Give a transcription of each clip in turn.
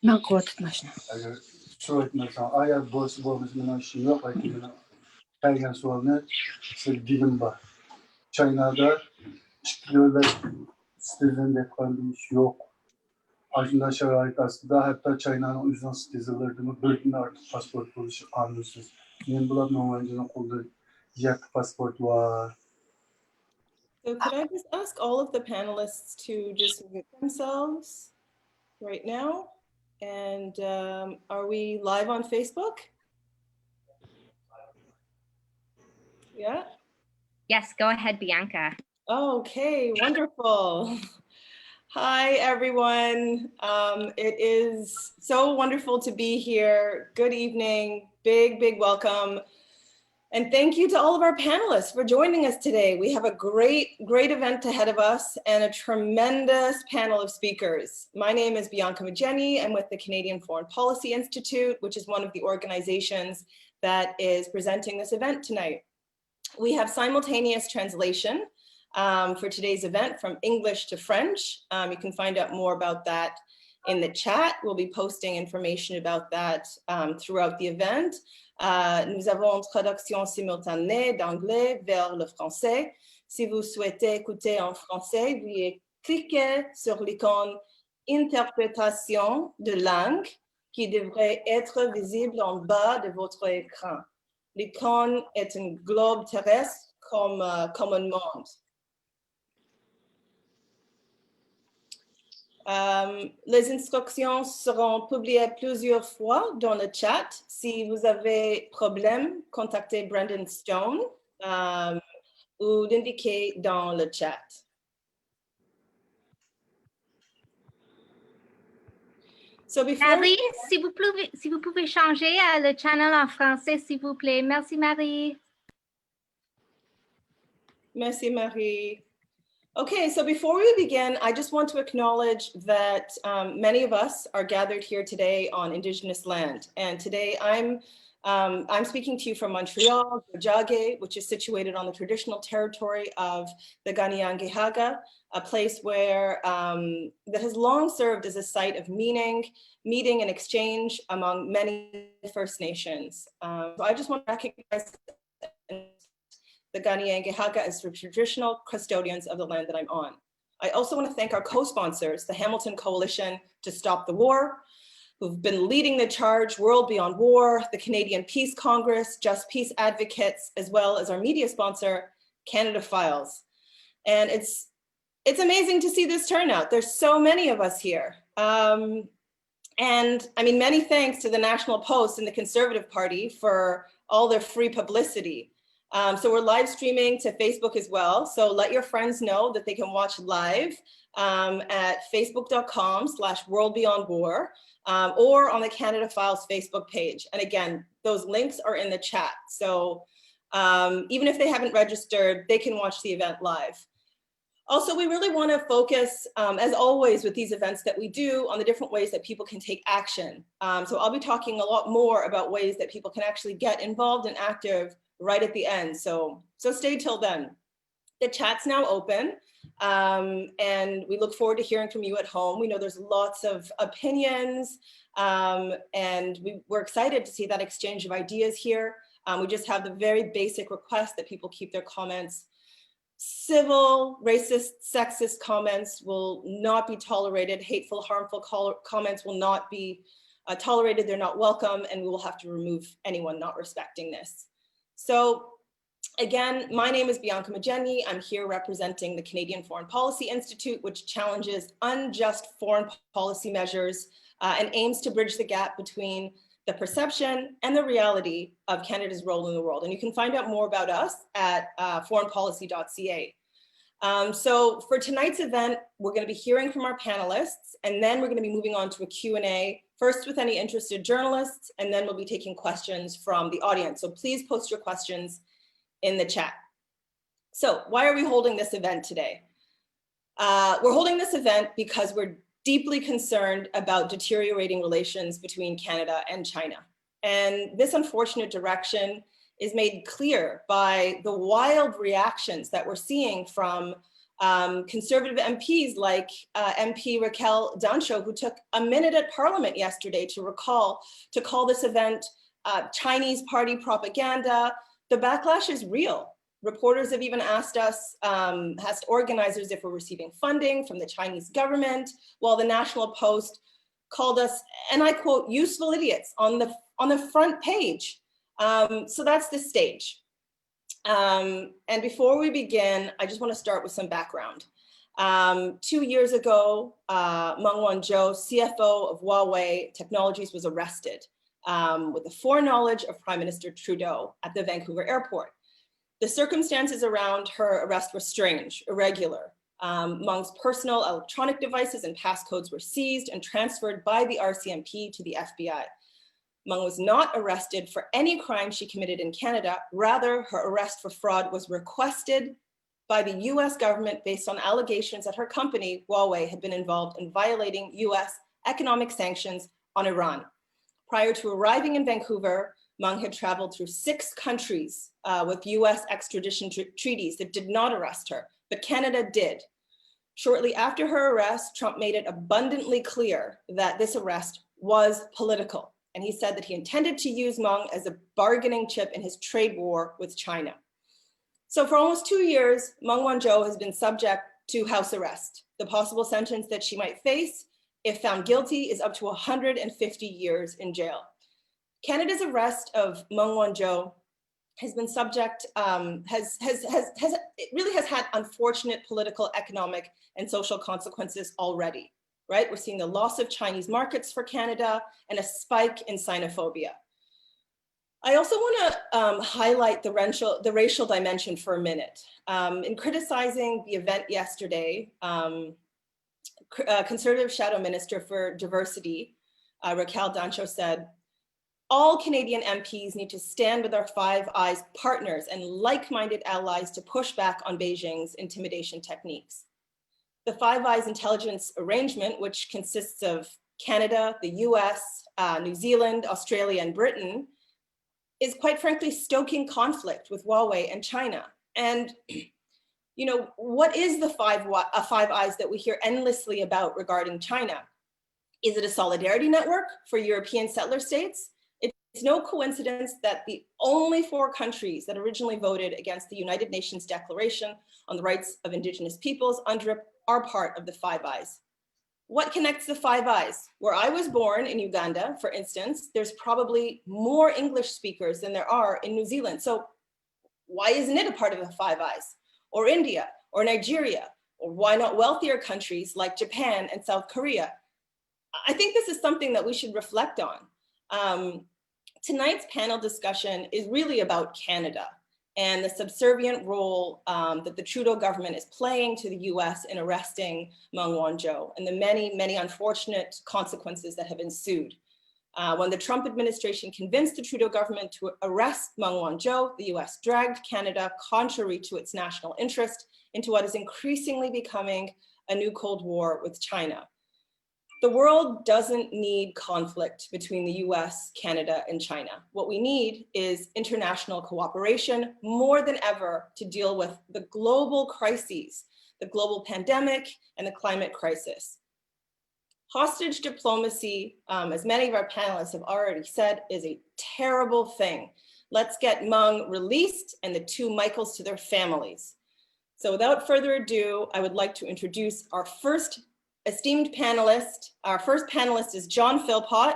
Ben korkutmaşına. Soğutmasan, ayak boş boğazından şey yok. Hergen soğanı dilim var. Çaynada çıkıyorlar. Sitesinde kalan bir iş yok. Aslında şerait aslında hatta Çayna'nın üzerine sitezilerdi. Bölümde artık pasport buluşu kanunsuz. Benim bulan Meng kolda yak pasport var. So could I just ask all of the panelists to just mute themselves right now? And are we live on Facebook? Yeah? Yes, go ahead, Bianca. Okay, wonderful. Hi, everyone. It is so wonderful to be here. Good evening, big welcome. And thank you to all of our panelists for joining us today. We have a great event ahead of us and a tremendous panel of speakers. My name is Bianca Majeni. I'm with the Canadian Foreign Policy Institute, which is one of the organizations that is presenting this event tonight. We have simultaneous translation for today's event from English to French. You can find out more about that in the chat. We'll be posting information about that throughout the event. Nous avons traduction simultanée d'anglais vers le français. Si vous souhaitez écouter en français, veuillez cliquer sur l'icône interprétation de langue qui devrait être visible en bas de votre écran. L'icône est un globe terrestre comme un monde. Les instructions seront publiées plusieurs fois dans le chat. Si vous avez problème, contactez Brendan Stone ou l'indiquer dans le chat. So Marie, si vous pouvez changer le channel en français, s'il vous plaît. Merci, Marie. Merci, Marie. Okay, so before we begin, I just want to acknowledge that many of us are gathered here today on Indigenous land. And today I'm speaking to you from Montreal, Ojage, which is situated on the traditional territory of the Kanien'kehá:ka, a place where that has long served as a site of meeting and exchange among many First Nations. So I just want to recognize the Kanien'kehá:ka as the traditional custodians of the land that I'm on. I also want to thank our co-sponsors, the Hamilton Coalition to Stop the War, who've been leading the charge, World Beyond War, the Canadian Peace Congress, Just Peace Advocates, as well as our media sponsor, Canada Files. And it's amazing to see this turnout. There's so many of us here. And I mean, many thanks to the National Post and the Conservative Party for all their free publicity. So we're live streaming to Facebook as well. So let your friends know that they can watch live at facebook.com/worldbeyondwar or on the Canada Files Facebook page. And again, those links are in the chat. So even if they haven't registered, they can watch the event live. Also, we really want to focus, as always with these events that we do, on the different ways that people can take action. So I'll be talking a lot more about ways that people can actually get involved and active right at the end. So stay till then. The chat's now open, and we look forward to hearing from you at home. We know there's lots of opinions, and we're excited to see that exchange of ideas here. We just have the very basic request that people keep their comments civil. Racist, sexist comments will not be tolerated. Hateful, harmful comments will not be tolerated. They're not welcome, and we will have to remove anyone not respecting this. So again, my name is Bianca Majeni. I'm here representing the Canadian Foreign Policy Institute, which challenges unjust foreign policy measures and aims to bridge the gap between the perception and the reality of Canada's role in the world. And you can find out more about us at foreignpolicy.ca. So for tonight's event, we're going to be hearing from our panelists, and then we're going to be moving on to a Q&A, first with any interested journalists, and then we'll be taking questions from the audience. So please post your questions in the chat. So why are we holding this event today? We're holding this event because we're deeply concerned about deteriorating relations between Canada and China. And this unfortunate direction is made clear by the wild reactions that we're seeing from Conservative MPs like MP Raquel Dancho, who took a minute at Parliament yesterday to call this event Chinese party propaganda. The backlash is real. Reporters have even asked organizers if we're receiving funding from the Chinese government, while the National Post called us, and I quote, useful idiots on the front page. So that's the stage. And before we begin, I just want to start with some background. 2 years ago, Meng Wanzhou, CFO of Huawei Technologies, was arrested with the foreknowledge of Prime Minister Trudeau at the Vancouver airport. The circumstances around her arrest were strange, irregular. Meng's personal electronic devices and passcodes were seized and transferred by the RCMP to the FBI. Meng was not arrested for any crime she committed in Canada. Rather, her arrest for fraud was requested by the US government based on allegations that her company, Huawei, had been involved in violating US economic sanctions on Iran. Prior to arriving in Vancouver, Meng had traveled through 6 countries with US extradition treaties that did not arrest her, but Canada did. Shortly after her arrest, Trump made it abundantly clear that this arrest was political. And he said that he intended to use Meng as a bargaining chip in his trade war with China. So for almost 2 years, Meng Wanzhou has been subject to house arrest. The possible sentence that she might face, if found guilty, is up to 150 years in jail. Canada's arrest of Meng Wanzhou has been subject, it really has had unfortunate political, economic, and social consequences already. Right? We're seeing the loss of Chinese markets for Canada and a spike in Sinophobia. I also want to highlight the racial dimension for a minute. In criticizing the event yesterday, Conservative Shadow Minister for Diversity, Raquel Dancho, said, all Canadian MPs need to stand with our Five Eyes partners and like-minded allies to push back on Beijing's intimidation techniques. The Five Eyes intelligence arrangement, which consists of Canada, the US, New Zealand, Australia, and Britain, is quite frankly stoking conflict with Huawei and China. And you know, what is the Five Eyes that we hear endlessly about regarding China? Is it a solidarity network for European settler states? It's no coincidence that the only 4 countries that originally voted against the United Nations Declaration on the Rights of Indigenous Peoples, UNDRIP, are part of the Five Eyes. What connects the Five Eyes? Where I was born in Uganda, for instance, there's probably more English speakers than there are in New Zealand. So why isn't it a part of the Five Eyes? Or India, or Nigeria? Or why not wealthier countries like Japan and South Korea? I think this is something that we should reflect on. Tonight's panel discussion is really about Canada and the subservient role that the Trudeau government is playing to the US in arresting Meng Wanzhou and the many, many unfortunate consequences that have ensued. When the Trump administration convinced the Trudeau government to arrest Meng Wanzhou, the US dragged Canada, contrary to its national interest, into what is increasingly becoming a new Cold War with China. The world doesn't need conflict between the US, Canada, and China. What we need is international cooperation more than ever to deal with the global crises, the global pandemic and the climate crisis. Hostage diplomacy, as many of our panelists have already said, is a terrible thing. Let's get Meng released and the 2 Michaels to their families. So without further ado, I would like to introduce our first esteemed panelist. Our first panelist is John Philpot.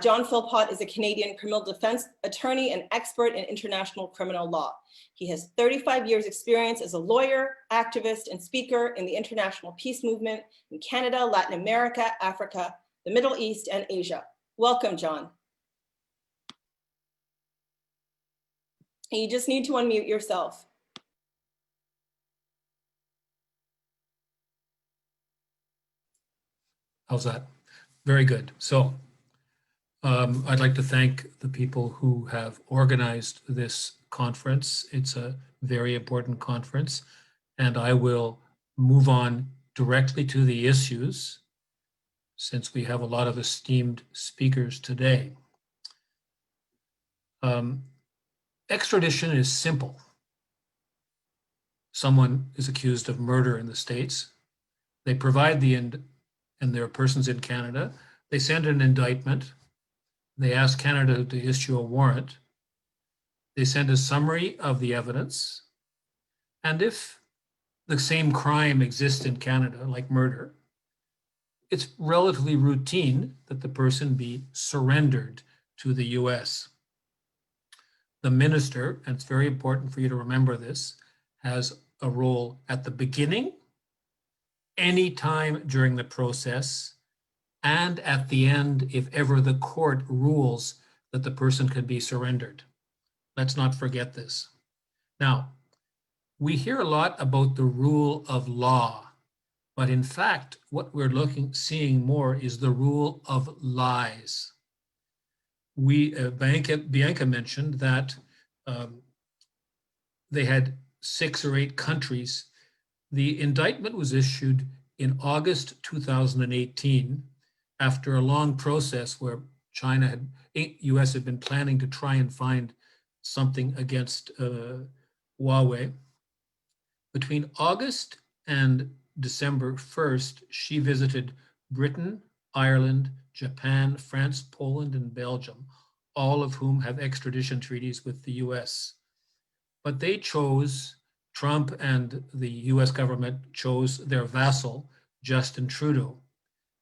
John Philpot is a Canadian criminal defense attorney and expert in international criminal law. He has 35 years experience as a lawyer, activist, and speaker in the international peace movement in Canada, Latin America, Africa, the Middle East, and Asia. Welcome, John. And you just need to unmute yourself. How's that? Very good. So I'd like to thank the people who have organized this conference. It's a very important conference, and I will move on directly to the issues since we have a lot of esteemed speakers today. Extradition is simple. someone is accused of murder in the States. They provide and there are persons in Canada. They send an indictment. They ask Canada to issue a warrant. They send a summary of the evidence. And if the same crime exists in Canada, like murder, it's relatively routine that the person be surrendered to the US. The minister, and it's very important for you to remember this, has a role at the beginning, any time during the process, and at the end, if ever the court rules that the person can be surrendered. Let's not forget this. Now, we hear a lot about the rule of law, but in fact, what we're seeing more is the rule of lies. Bianca mentioned that they had 6 or 8 countries. The indictment was issued in August 2018 after a long process where US had been planning to try and find something against Huawei. Between August and December 1st, she visited Britain, Ireland, Japan, France, Poland, and Belgium, all of whom have extradition treaties with the US. But they chose, Trump and the US government chose their vassal, Justin Trudeau.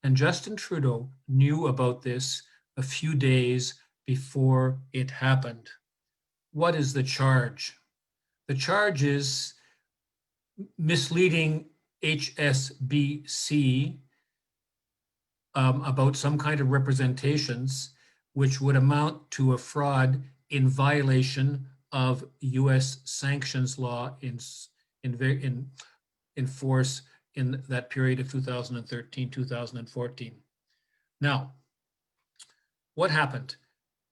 And Justin Trudeau knew about this a few days before it happened. What is the charge? The charge is misleading HSBC about some kind of representations which would amount to a fraud in violation of US sanctions law in force in that period of 2013, 2014. Now, what happened?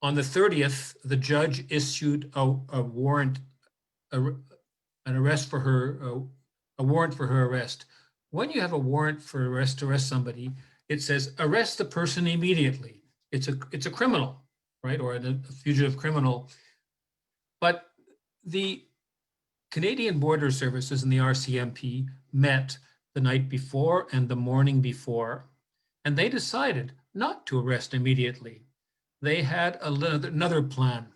On the 30th, the judge issued a warrant, an arrest for her, a warrant for her arrest. When you have a warrant for arrest to arrest somebody, it says arrest the person immediately. It's a criminal, right, or a fugitive criminal. But the Canadian Border Services and the RCMP met the night before and the morning before, and they decided not to arrest immediately. They had another plan.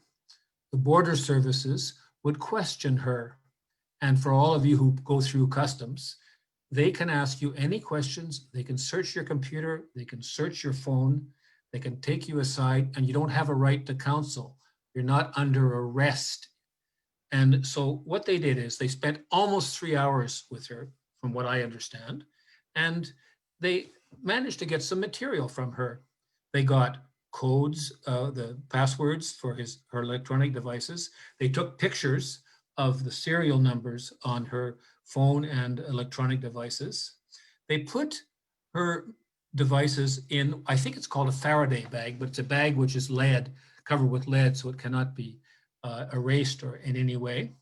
The Border Services would question her. And for all of you who go through customs, they can ask you any questions. They can search your computer. They can search your phone. They can take you aside, and you don't have a right to counsel. You're not under arrest. And so what they did is they spent almost 3 hours with her, from what I understand, and they managed to get some material from her. They got codes, the passwords for her electronic devices. They took pictures of the serial numbers on her phone and electronic devices. They put her devices in, I think it's called a Faraday bag, but it's a bag which is lead, covered with lead, so it cannot be erased or in any way.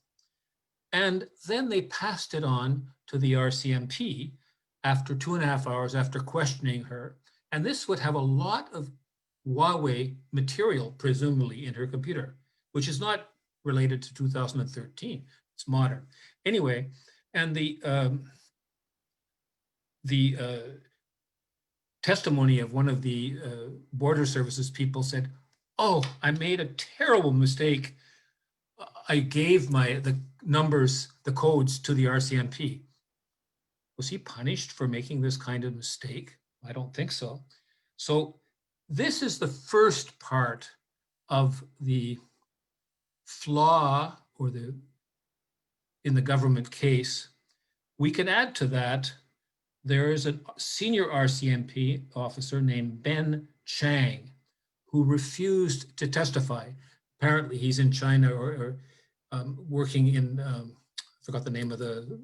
And then they passed it on to the RCMP after 2.5 hours after questioning her. And this would have a lot of Huawei material, presumably, in her computer, which is not related to 2013. It's modern. Anyway, and the testimony of one of the Border Services people said, "Oh, I made a terrible mistake. I gave the numbers, the codes to the RCMP." Was he punished for making this kind of mistake? I don't think so. So this is the first part of the flaw or in the government case. We can add to that, there is a senior RCMP officer named Ben Chang who refused to testify. Apparently he's in China or working in, I forgot the name of the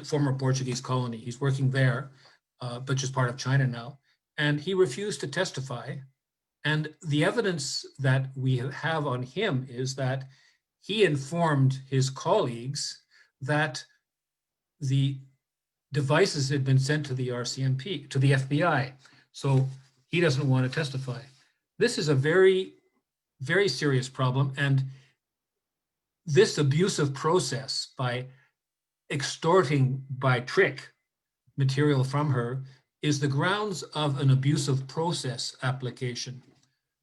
former Portuguese colony. He's working there, but just part of China now. And he refused to testify. And the evidence that we have on him is that he informed his colleagues that the devices had been sent to the RCMP, to the FBI. So he doesn't want to testify. This is a very, very serious problem. And this abusive process by extorting by trick material from her is the grounds of an abusive process application.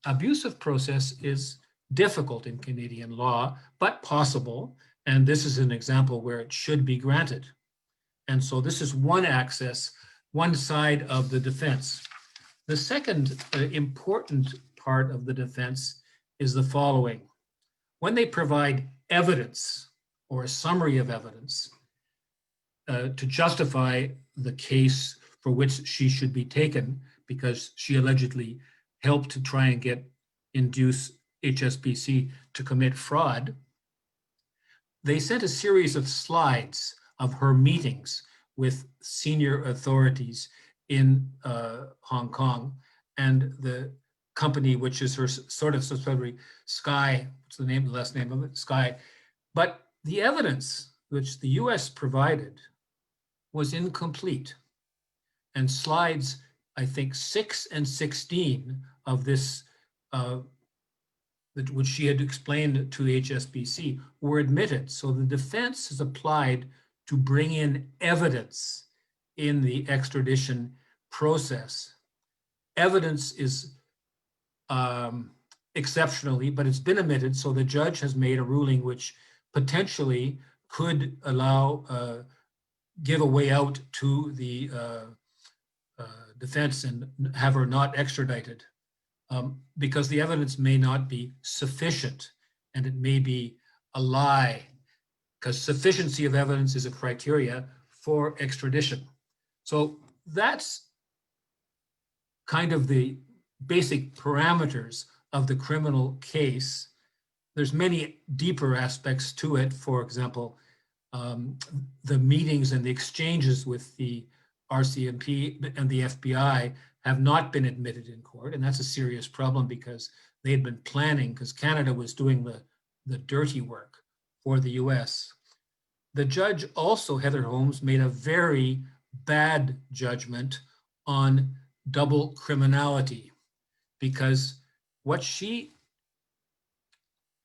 Abusive process is difficult in Canadian law, but possible. And this is an example where it should be granted. And so this is one access, one side of the defense. The second important part of the defense is the following. When they provide evidence or a summary of evidence to justify the case for which she should be taken because she allegedly helped to try and induce HSBC to commit fraud, they sent a series of slides of her meetings with senior authorities in Hong Kong, and the company, which is her sort of subsidiary, Sky, what's the last name of it? Sky. But the evidence which the US provided was incomplete. And slides, I think 6 and 16 of this, which she had explained to HSBC, were admitted. So the defense has applied to bring in evidence in the extradition process. Evidence is exceptionally, but it's been omitted. So the judge has made a ruling which potentially could allow, give a way out to the defense and have her not extradited, because the evidence may not be sufficient and it may be a lie, because sufficiency of evidence is a criteria for extradition. So that's kind of the basic parameters of the criminal case. There's many deeper aspects to it. For example, the meetings and the exchanges with the RCMP and the FBI have not been admitted in court. And that's a serious problem because they had been planning, because Canada was doing the dirty work for the US. The judge also, Heather Holmes, made a very bad judgment on double criminality, because what she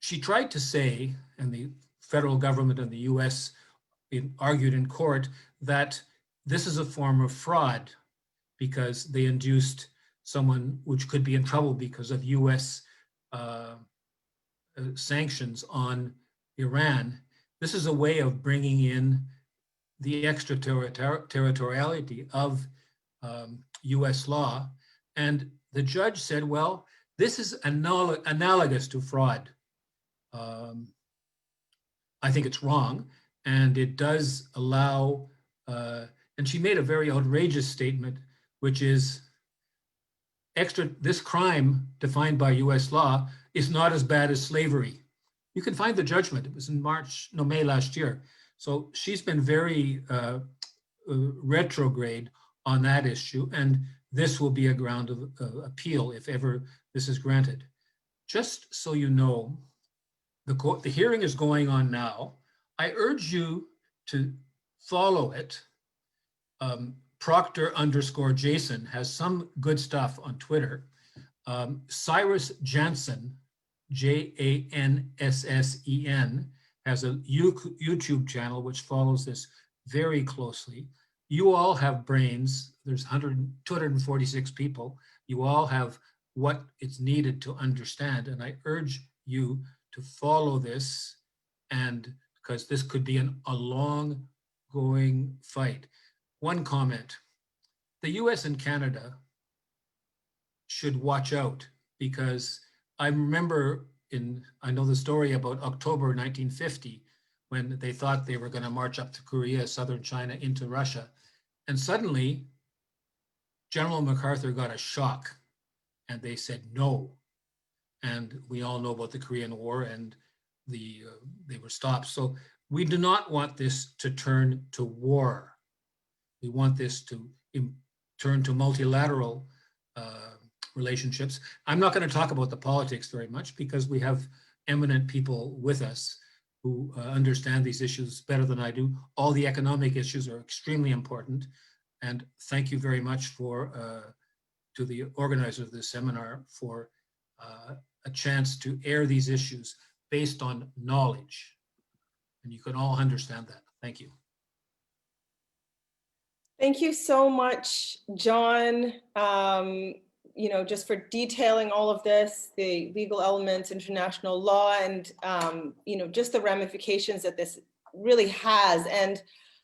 tried to say, and the federal government and the US argued in court, that this is a form of fraud because they induced someone which could be in trouble because of US sanctions on Iran. This is a way of bringing in the extraterritoriality of US law. And the judge said, well, this is analogous to fraud. I think it's wrong. And it does allow, and she made a very outrageous statement, which is this crime defined by US law is not as bad as slavery. You can find the judgment. It was in May last year. So she's been very retrograde on that issue, and this will be a ground of appeal if ever this is granted. Just so you know, the hearing is going on now. I urge you to follow it. Proctor_Jason has some good stuff on Twitter. Cyrus Jansen, Janssen, has a YouTube channel which follows this very closely. You all have brains. There's 246 people. You all have what is needed to understand. And I urge you to follow this, and because this could be a long-going fight. One comment, the US and Canada should watch out, because I remember I know the story about October 1950, when they thought they were going to march up to Korea, southern China, into Russia. And suddenly, General MacArthur got a shock, and they said no. And we all know about the Korean War, and they were stopped. So we do not want this to turn to war. We want this to turn to multilateral relationships. I'm not going to talk about the politics very much because we have eminent people with us who understand these issues better than I do. All the economic issues are extremely important. And thank you very much to the organizer of this seminar for a chance to air these issues based on knowledge. And you can all understand that. Thank you. Thank you so much, John, just for detailing all of this, the legal elements, international law, and, just the ramifications that this really has. And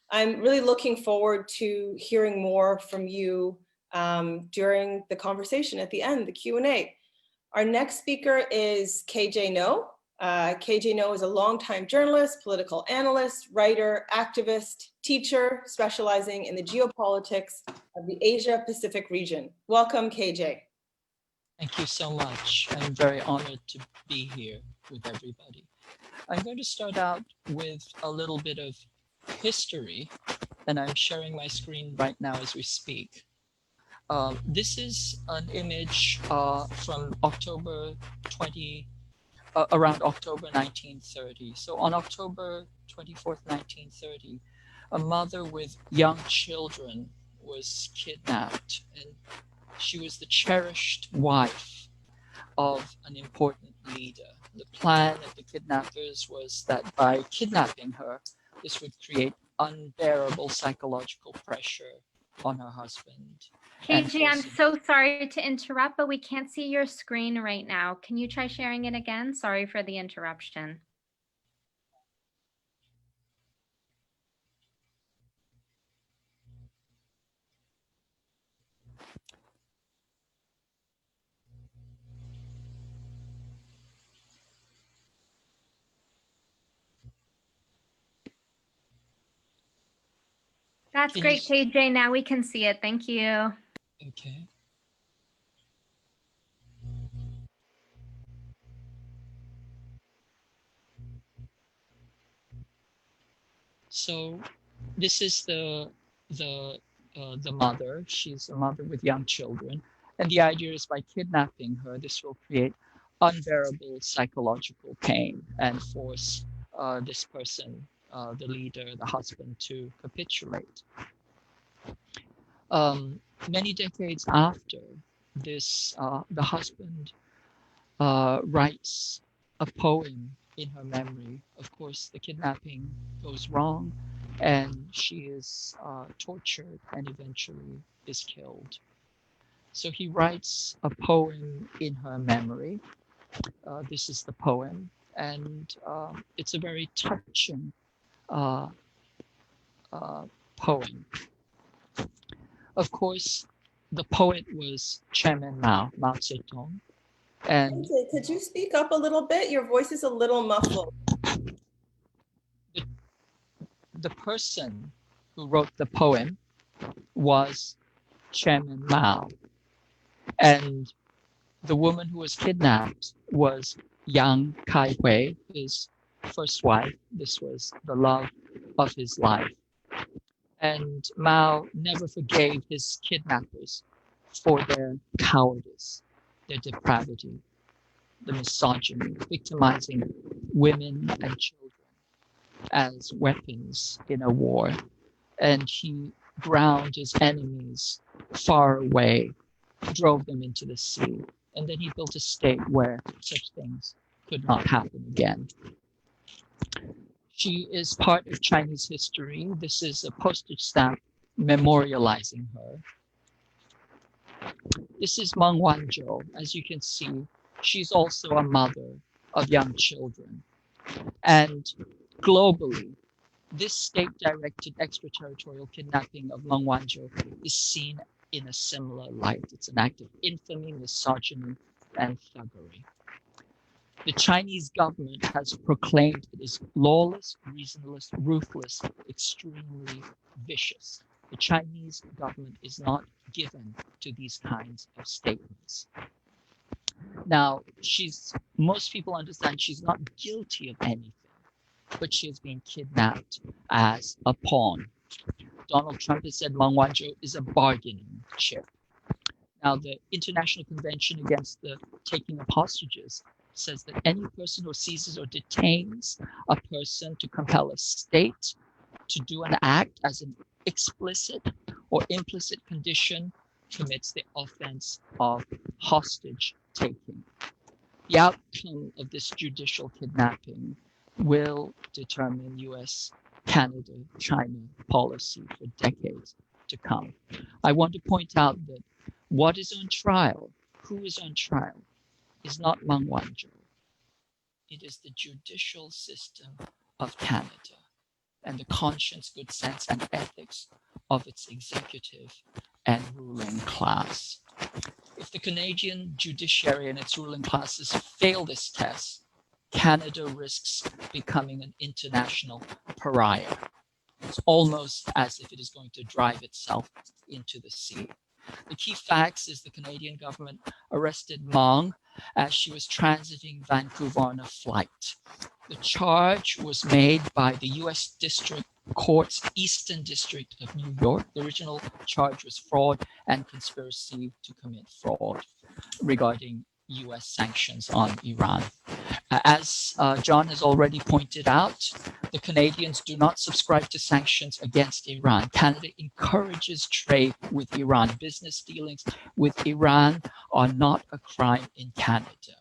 I'm really looking forward to hearing more from you during the conversation at the end, the Q&A. Our next speaker is K J Noh. K J Noh is a longtime journalist, political analyst, writer, activist, teacher, specializing in the geopolitics of the Asia-Pacific region. Welcome, KJ. Thank you so much. I'm very honored to be here with everybody. I'm going to start out with a little bit of history, and I'm sharing my screen right now as we speak. This is an image from around October 1930. So on October 24th, 1930, a mother with young children was kidnapped, and she was the cherished wife of an important leader. The plan of the kidnappers was that by kidnapping her, this would create unbearable psychological pressure on her husband. KJ, I'm so sorry to interrupt, but we can't see your screen right now. Can you try sharing it again? Sorry for the interruption. That's great, KJ. Now we can see it. Thank you. Okay. So this is the mother. She's a mother with young children, and the idea is by kidnapping her, this will create unbearable psychological pain and force this person, the leader, the husband, to capitulate. Many decades after this, the husband writes a poem in her memory. Of course, the kidnapping goes wrong, and she is tortured and eventually is killed. So he writes a poem in her memory. This is the poem, and it's a very touching poem. Of course, the poet was Chairman Mao Zedong. And could you speak up a little bit? Your voice is a little muffled. The person who wrote the poem was Chairman Mao. And the woman who was kidnapped was Yang Kai-hui, his first wife. This was the love of his life. And Mao never forgave his kidnappers for their cowardice, their depravity, the misogyny, victimizing women and children as weapons in a war. And he ground his enemies far away, drove them into the sea, and then he built a state where such things could not happen again. She is part of Chinese history. This is a postage stamp memorializing her. This is Meng Wanzhou. As you can see, she's also a mother of young children. And globally, this state-directed extraterritorial kidnapping of Meng Wanzhou is seen in a similar light. It's an act of infamy, misogyny, and thuggery. The Chinese government has proclaimed it is lawless, reasonless, ruthless, extremely vicious. The Chinese government is not given to these kinds of statements. Now, most people understand she's not guilty of anything, but she has been kidnapped as a pawn. Donald Trump has said Meng Wanzhou is a bargaining chip. Now, the International Convention Against the Taking of Hostages says that any person who seizes or detains a person to compel a state to do an act as an explicit or implicit condition commits the offense of hostage taking. The outcome of this judicial kidnapping will determine US, Canada, China policy for decades to come. I want to point out that what is on trial, who is on trial, is not Meng Wanzhou. It is the judicial system of Canada and the conscience, good sense, and ethics of its executive and ruling class. If the Canadian judiciary and its ruling classes fail this test, Canada risks becoming an international pariah. It's almost as if it is going to drive itself into the sea. The key facts is the Canadian government arrested Meng as she was transiting Vancouver on a flight. The charge was made by the U.S. District Court's Eastern District of New York. The original charge was fraud and conspiracy to commit fraud regarding U.S. sanctions on Iran. As John has already pointed out, the Canadians do not subscribe to sanctions against Iran. Canada encourages trade with Iran. Business dealings with Iran are not a crime in Canada.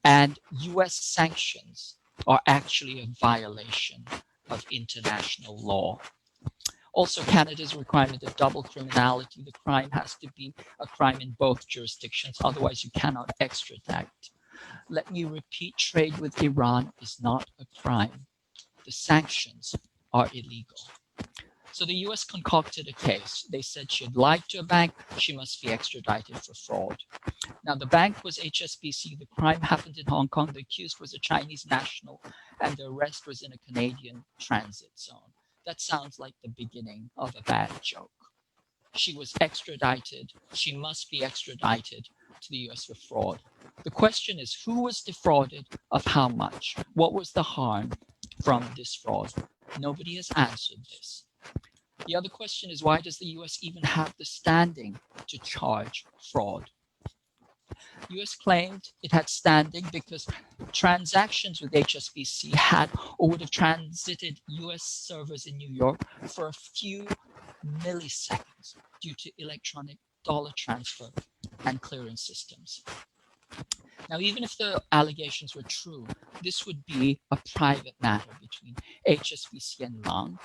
And US sanctions are actually a violation of international law. Also, Canada's requirement of double criminality. The crime has to be a crime in both jurisdictions, otherwise you cannot extradite. Let me repeat, trade with Iran is not a crime. The sanctions are illegal. So the US concocted a case. They said she had lied to a bank, she must be extradited for fraud. Now the bank was HSBC, the crime happened in Hong Kong, the accused was a Chinese national, and the arrest was in a Canadian transit zone. That sounds like the beginning of a bad joke. She was extradited, she must be extradited to the US for fraud. The question is, who was defrauded of how much? What was the harm from this fraud? Nobody has answered this. The other question is, why does the US even have the standing to charge fraud? The US claimed it had standing because transactions with HSBC had or would have transited US servers in New York for a few milliseconds due to electronic dollar transfer and clearance systems. Now, even if the allegations were true, this would be a private matter between HSBC and Meng.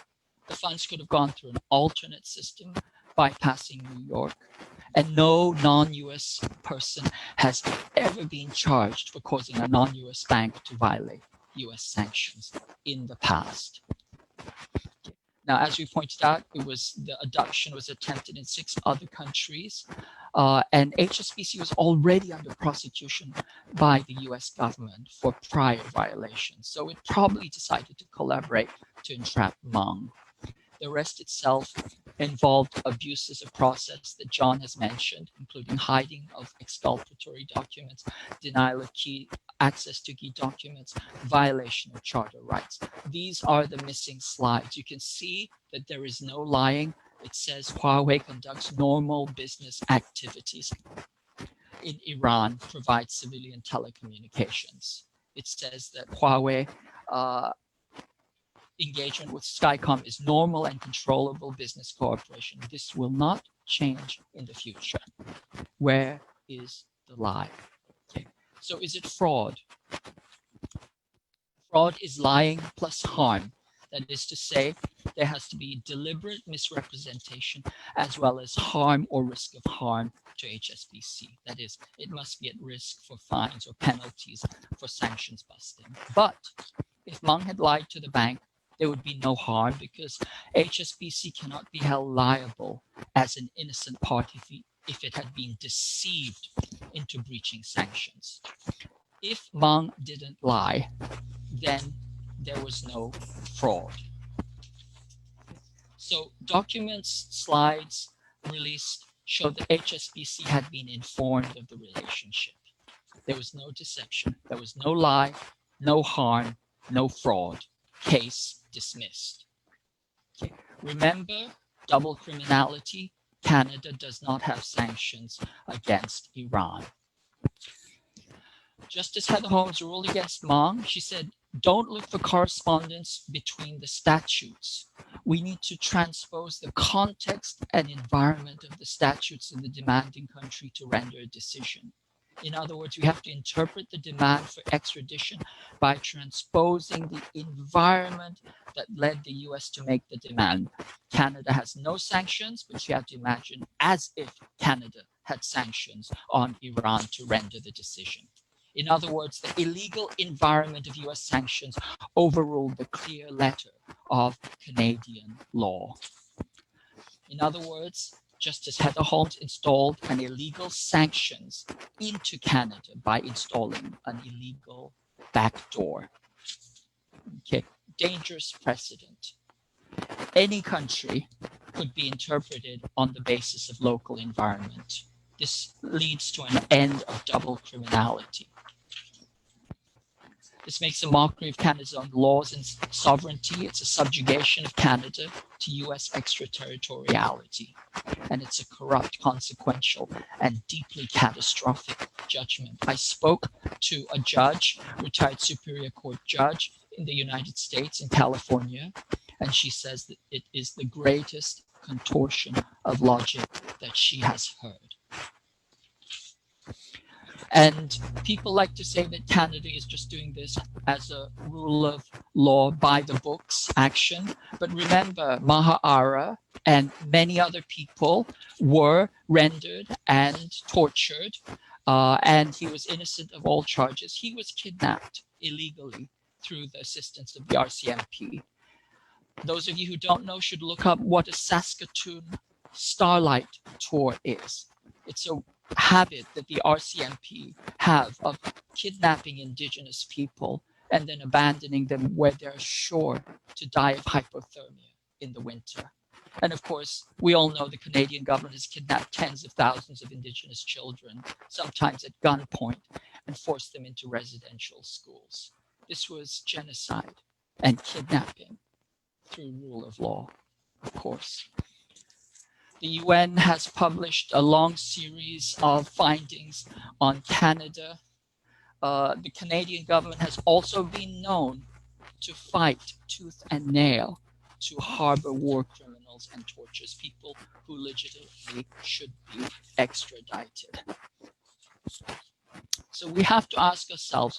The funds could have gone through an alternate system bypassing New York, and no non-US person has ever been charged for causing a non-US bank to violate US sanctions in the past. Now, as we pointed out, the abduction was attempted in 6 other countries, and HSBC was already under prosecution by the US government for prior violations. So it probably decided to collaborate to entrap Meng. The arrest itself involved abuses of process that John has mentioned, including hiding of exculpatory documents, denial of key access to key documents, violation of charter rights. These are the missing slides. You can see that there is no lying. It says Huawei conducts normal business activities in Iran, provides civilian telecommunications. It says that Huawei engagement with Skycom is normal and controllable business cooperation. This will not change in the future. Where is the lie? Okay. So is it fraud? Fraud is lying plus harm. That is to say, there has to be deliberate misrepresentation as well as harm or risk of harm to HSBC. That is, it must be at risk for fines or penalties for sanctions busting. But if Meng had lied to the bank, there would be no harm because HSBC cannot be held liable as an innocent party if it had been deceived into breaching sanctions. If Meng didn't lie, then there was no fraud. So documents, slides released show that HSBC had been informed of the relationship. There was no deception, there was no lie, no harm, no fraud. Case dismissed. Okay. Remember, double criminality. Canada does not have sanctions against Iran. Justice Heather Holmes ruled against Meng. She said, don't look for correspondence between the statutes. We need to transpose the context and environment of the statutes in the demanding country to render a decision. In other words, we have to interpret the demand for extradition by transposing the environment that led the US to make the demand. Canada has no sanctions, but you have to imagine as if Canada had sanctions on Iran to render the decision. In other words, the illegal environment of US sanctions overruled the clear letter of Canadian law. In other words, Justice Heather Holmes installed an illegal sanctions into Canada by installing an illegal backdoor. Okay, dangerous precedent. Any country could be interpreted on the basis of local environment. This leads to an end of double criminality. This makes a mockery of Canada's own laws and sovereignty. It's a subjugation of Canada to US extraterritoriality. And it's a corrupt, consequential, and deeply catastrophic judgment. I spoke to a judge, retired Superior Court judge in the United States in California, and she says that it is the greatest contortion of logic that she has heard. And people like to say that Canada is just doing this as a rule of law by the books action. But remember, Maha Ara and many other people were rendered and tortured, and he was innocent of all charges. He was kidnapped illegally through the assistance of the RCMP. Those of you who don't know should look up what a Saskatoon Starlight Tour is. It's a habit that the RCMP have of kidnapping Indigenous people and then abandoning them where they're sure to die of hypothermia in the winter. And of course, we all know the Canadian government has kidnapped tens of thousands of Indigenous children, sometimes at gunpoint, and forced them into residential schools. This was genocide and kidnapping through rule of law, of course. The UN has published a long series of findings on Canada. The Canadian government has also been known to fight tooth and nail to harbor war criminals and torturers, people who legitimately should be extradited. So we have to ask ourselves,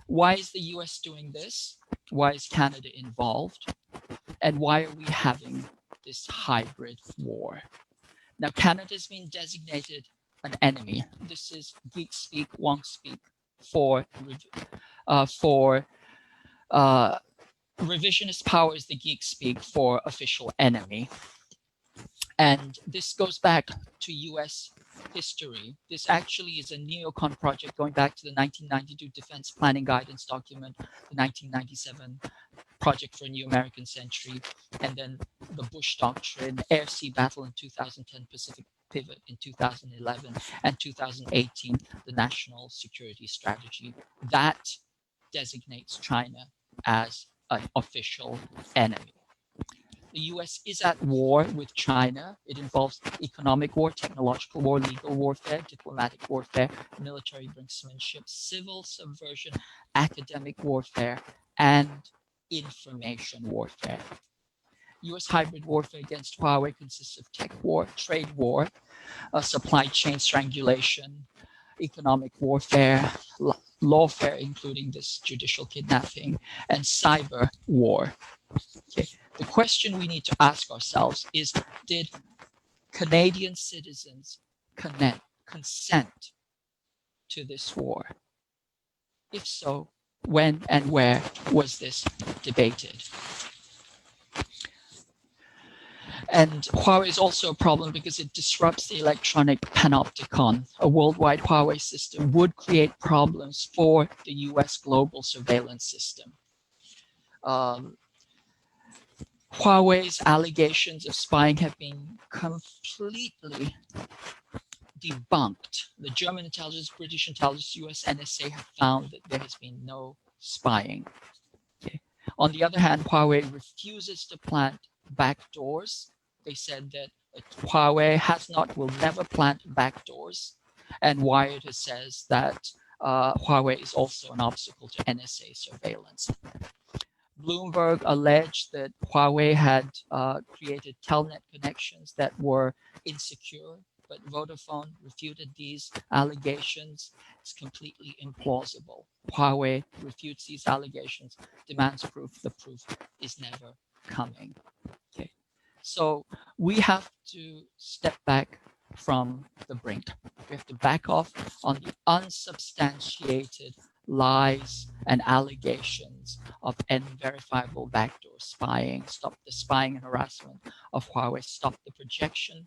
why is the US doing this? Why is Canada involved? And why are we having this hybrid war? Now, Canada has been designated an enemy. This is geek speak, wonk speak for revisionist power is the geek speak for official enemy. And this goes back to US history. This actually is a neocon project going back to the 1992 Defense Planning Guidance document, the 1997 Project for a New American Century, and then the Bush Doctrine, Air-Sea Battle in 2010, Pacific Pivot in 2011, and 2018, the National Security Strategy. That designates China as an official enemy. The US is at war with China. It involves economic war, technological war, legal warfare, diplomatic warfare, military brinksmanship, civil subversion, academic warfare, and information warfare. US hybrid warfare against Huawei consists of tech war, trade war, supply chain strangulation, economic warfare, lawfare, including this judicial kidnapping, and cyber war. Okay. The question we need to ask ourselves is, did Canadian citizens consent to this war? If so, when and where was this debated? And Huawei is also a problem because it disrupts the electronic panopticon. A worldwide Huawei system would create problems for the US global surveillance system. Huawei's allegations of spying have been completely debunked. The German intelligence, British intelligence, US NSA have found that there has been no spying. Okay. On the other hand, Huawei refuses to plant backdoors. They said that Huawei will never plant backdoors. And Wired says that Huawei is also an obstacle to NSA surveillance. Bloomberg alleged that Huawei had created telnet connections that were insecure but Vodafone refuted these allegations. It's completely implausible. Huawei refutes these allegations, demands proof. The proof is never coming. Okay, so we have to step back from the brink. We have to back off on the unsubstantiated lies and allegations of unverifiable backdoor spying. Stop the spying and harassment of Huawei. Stop the projection.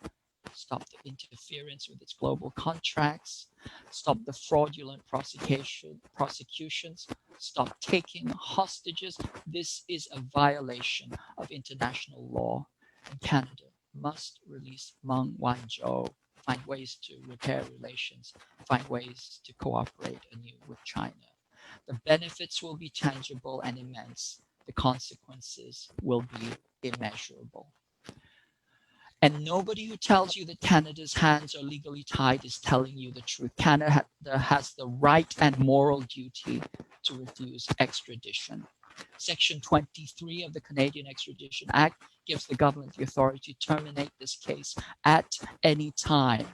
Stop the interference with its global contracts. Stop the fraudulent prosecutions. Stop taking hostages. This is a violation of international law. And Canada must release Meng Wanzhou, find ways to repair relations, find ways to cooperate anew with China. The benefits will be tangible and immense. The consequences will be immeasurable. And nobody who tells you that Canada's hands are legally tied is telling you the truth. Canada has the right and moral duty to refuse extradition. Section 23 of the Canadian Extradition Act gives the government the authority to terminate this case at any time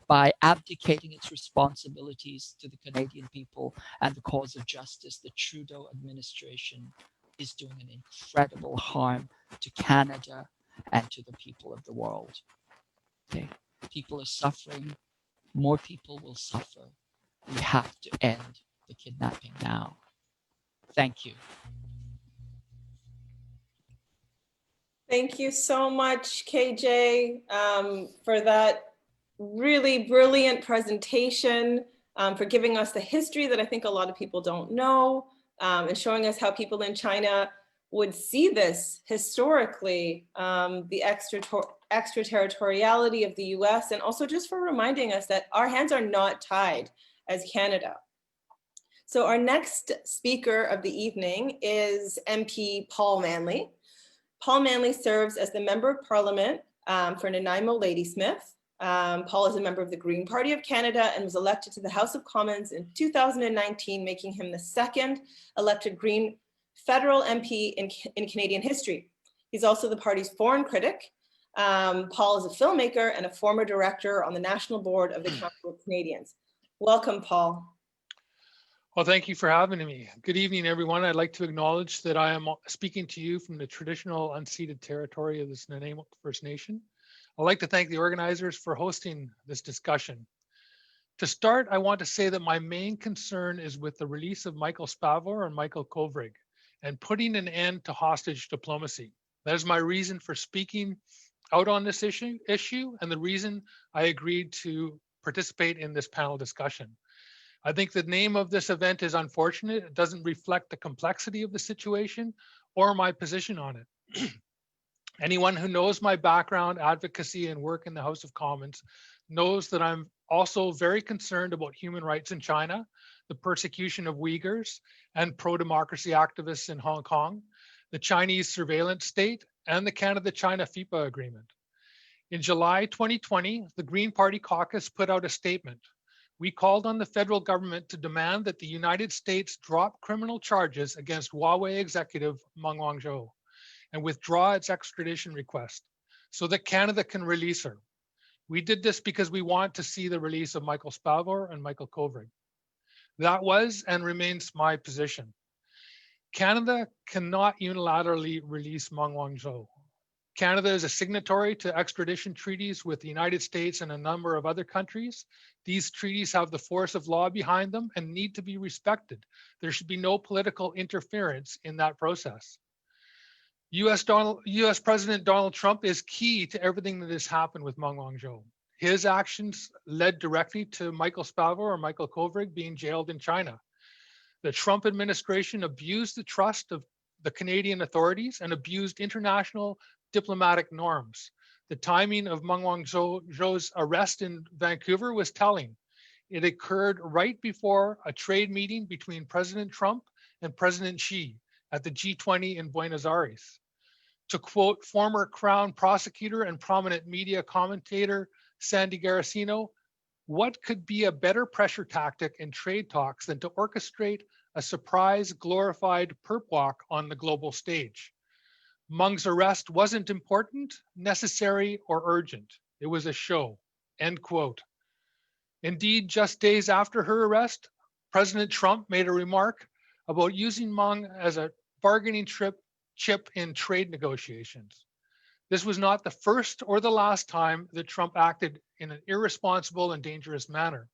by abdicating its responsibilities to the Canadian people and the cause of justice. The Trudeau administration is doing an incredible harm to Canada and to the people of the world. Okay, people are suffering. More people will suffer. We have to end the kidnapping now. Thank you. Thank you so much, KJ, for that really brilliant presentation, for giving us the history that I think a lot of people don't know, and showing us how people in China would see this historically, the extraterritoriality of the US, and also just for reminding us that our hands are not tied as Canada. So our next speaker of the evening is MP Paul Manley. Paul Manley serves as the Member of Parliament for Nanaimo Ladysmith. Paul is a member of the Green Party of Canada and was elected to the House of Commons in 2019, making him the second elected Green federal MP in Canadian history. He's also the party's foreign critic. Paul is a filmmaker and a former director on the National Board of the Council of Canadians. Welcome, Paul. Well, thank you for having me. Good evening, everyone. I'd like to acknowledge that I am speaking to you from the traditional unceded territory of this Nanaimo First Nation. I'd like to thank the organizers for hosting this discussion. To start, I want to say that my main concern is with the release of Michael Spavor and Michael Kovrig and putting an end to hostage diplomacy. That is my reason for speaking out on this issue and the reason I agreed to participate in this panel discussion. I think the name of this event is unfortunate. It doesn't reflect the complexity of the situation or my position on it. Anyone who knows my background, advocacy, and work in the House of Commons knows that I'm also very concerned about human rights in China, the persecution of Uyghurs and pro-democracy activists in Hong Kong, the Chinese surveillance state, and the Canada-China FPMag agreement. In July 2020, the Green Party caucus put out a statement. We called on the federal government to demand that the United States drop criminal charges against Huawei executive Meng Wanzhou and withdraw its extradition request so that Canada can release her. We did this because we want to see the release of Michael Spavor and Michael Kovrig. That was and remains my position. Canada cannot unilaterally release Meng Wanzhou. Canada is a signatory to extradition treaties with the United States and a number of other countries. These treaties have the force of law behind them and need to be respected. There should be no political interference in that process. US President Donald Trump is key to everything that has happened with Meng Wanzhou. His actions led directly to Michael Spavor or Michael Kovrig being jailed in China. The Trump administration abused the trust of the Canadian authorities and abused international diplomatic norms. The timing of Meng Wanzhou's arrest in Vancouver was telling. It occurred right before a trade meeting between President Trump and President Xi at the G20 in Buenos Aires. To quote former Crown prosecutor and prominent media commentator Sandy Garasino, what could be a better pressure tactic in trade talks than to orchestrate a surprise glorified perp walk on the global stage? Meng's arrest wasn't important, necessary, or urgent. It was a show. end quote. Indeed, just days after her arrest, President Trump made a remark about using Meng as a bargaining chip in trade negotiations. This was not the first or the last time that Trump acted in an irresponsible and dangerous manner.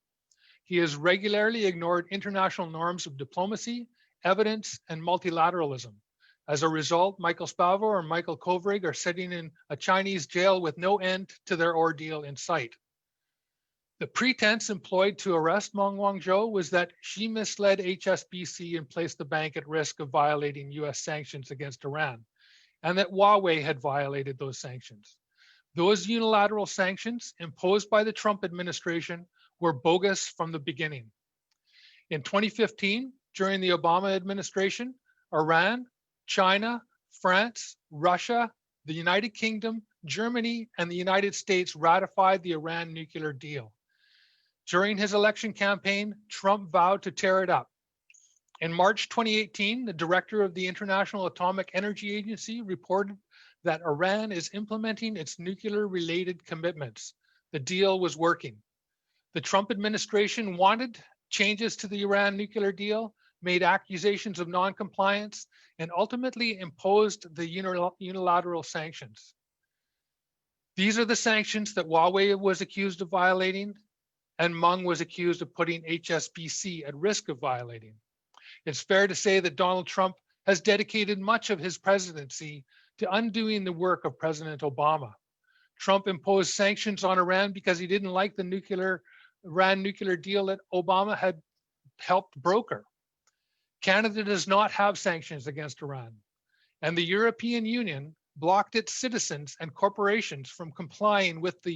He has regularly ignored international norms of diplomacy, evidence, and multilateralism. As a result, Michael Spavor and Michael Kovrig are sitting in a Chinese jail with no end to their ordeal in sight. The pretense employed to arrest Meng Wanzhou was that she misled HSBC and placed the bank at risk of violating US sanctions against Iran, and that Huawei had violated those sanctions. Those unilateral sanctions imposed by the Trump administration were bogus from the beginning. In 2015, during the Obama administration, Iran, China, France, Russia, the United Kingdom, Germany, and the United States ratified the Iran nuclear deal. During his election campaign, Trump vowed to tear it up. In March 2018, the director of the International Atomic Energy Agency reported that Iran is implementing its nuclear-related commitments. The deal was working. The Trump administration wanted changes to the Iran nuclear deal, made accusations of non-compliance, and ultimately imposed the unilateral sanctions. These are the sanctions that Huawei was accused of violating, and Meng was accused of putting HSBC at risk of violating. It's fair to say that Donald Trump has dedicated much of his presidency to undoing the work of President Obama. Trump imposed sanctions on Iran because he didn't like the Iran nuclear deal that Obama had helped broker. Canada does not have sanctions against Iran, and the European Union blocked its citizens and corporations from complying with the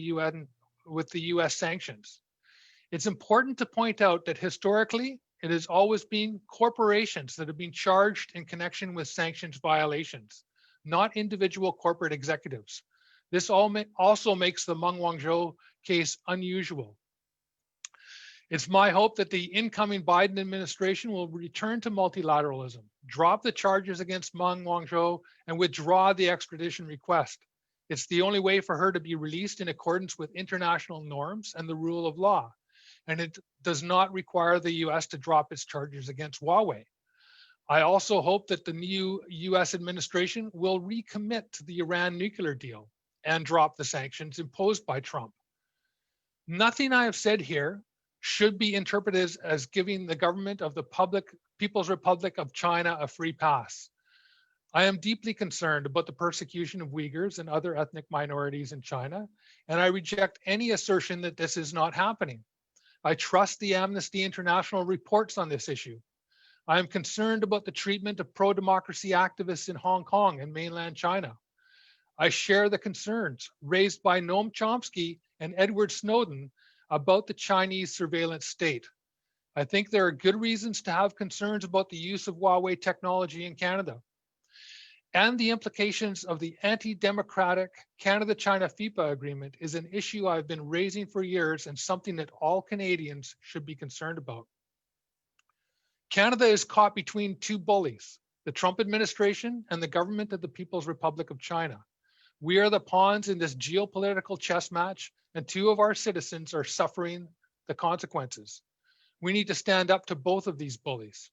US sanctions. It's important to point out that historically, it has always been corporations that have been charged in connection with sanctions violations, not individual corporate executives. This also makes the Meng Wanzhou case unusual. It's my hope that the incoming Biden administration will return to multilateralism, drop the charges against Meng Wanzhou, and withdraw the extradition request. It's the only way for her to be released in accordance with international norms and the rule of law. And it does not require the US to drop its charges against Huawei. I also hope that the new US administration will recommit to the Iran nuclear deal and drop the sanctions imposed by Trump. Nothing I have said here should be interpreted as giving the government of the People's Republic of China a free pass. I am deeply concerned about the persecution of Uyghurs and other ethnic minorities in China, and I reject any assertion that this is not happening. I trust the Amnesty International reports on this issue. I am concerned about the treatment of pro-democracy activists in Hong Kong and mainland China. I share the concerns raised by Noam Chomsky and Edward Snowden about the Chinese surveillance state. I think there are good reasons to have concerns about the use of Huawei technology in Canada. And the implications of the anti-democratic Canada-China FIPA agreement is an issue I've been raising for years and something that all Canadians should be concerned about. Canada is caught between two bullies, the Trump administration and the government of the People's Republic of China. We are the pawns in this geopolitical chess match, and two of our citizens are suffering the consequences. We need to stand up to both of these bullies.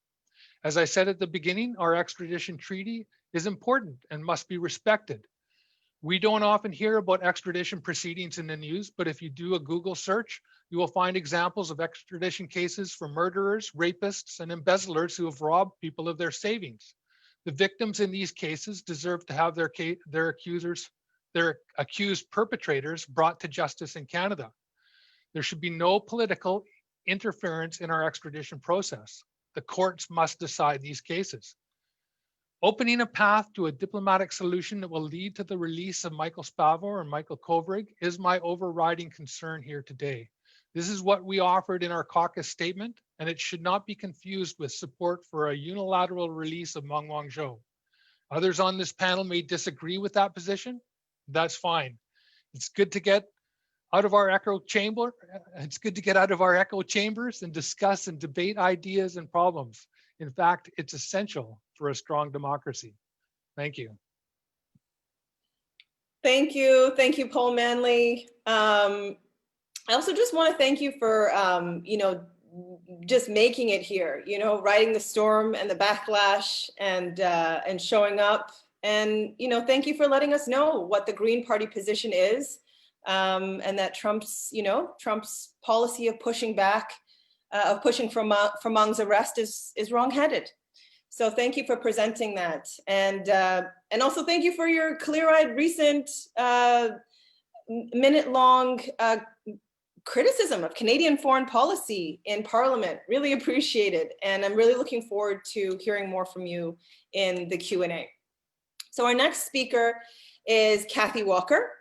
As I said at the beginning, our extradition treaty is important and must be respected. We don't often hear about extradition proceedings in the news, but if you do a Google search, you will find examples of extradition cases for murderers, rapists, and embezzlers who have robbed people of their savings. The victims in these cases deserve to have their accused perpetrators brought to justice in Canada. There should be no political interference in our extradition process. The courts must decide these cases. Opening a path to a diplomatic solution that will lead to the release of Michael Spavor and Michael Kovrig is my overriding concern here today. This is what we offered in our caucus statement, and it should not be confused with support for a unilateral release of Meng Wanzhou. Others on this panel may disagree with that position. That's fine. It's good to get out of our echo chamber. It's good to get out of our echo chambers and discuss and debate ideas and problems. In fact, it's essential for a strong democracy. Thank you. Thank you, Paul Manley. I also just want to thank you for, just making it here, riding the storm and the backlash and showing up. And, thank you for letting us know what the Green Party position is, and that Trump's policy of pushing back, of pushing for Meng's arrest is wrongheaded. So thank you for presenting that. And also thank you for your clear-eyed recent minute-long criticism of Canadian foreign policy in Parliament. Really appreciated. And I'm really looking forward to hearing more from you in the Q&A. So our next speaker is Cathy Walker.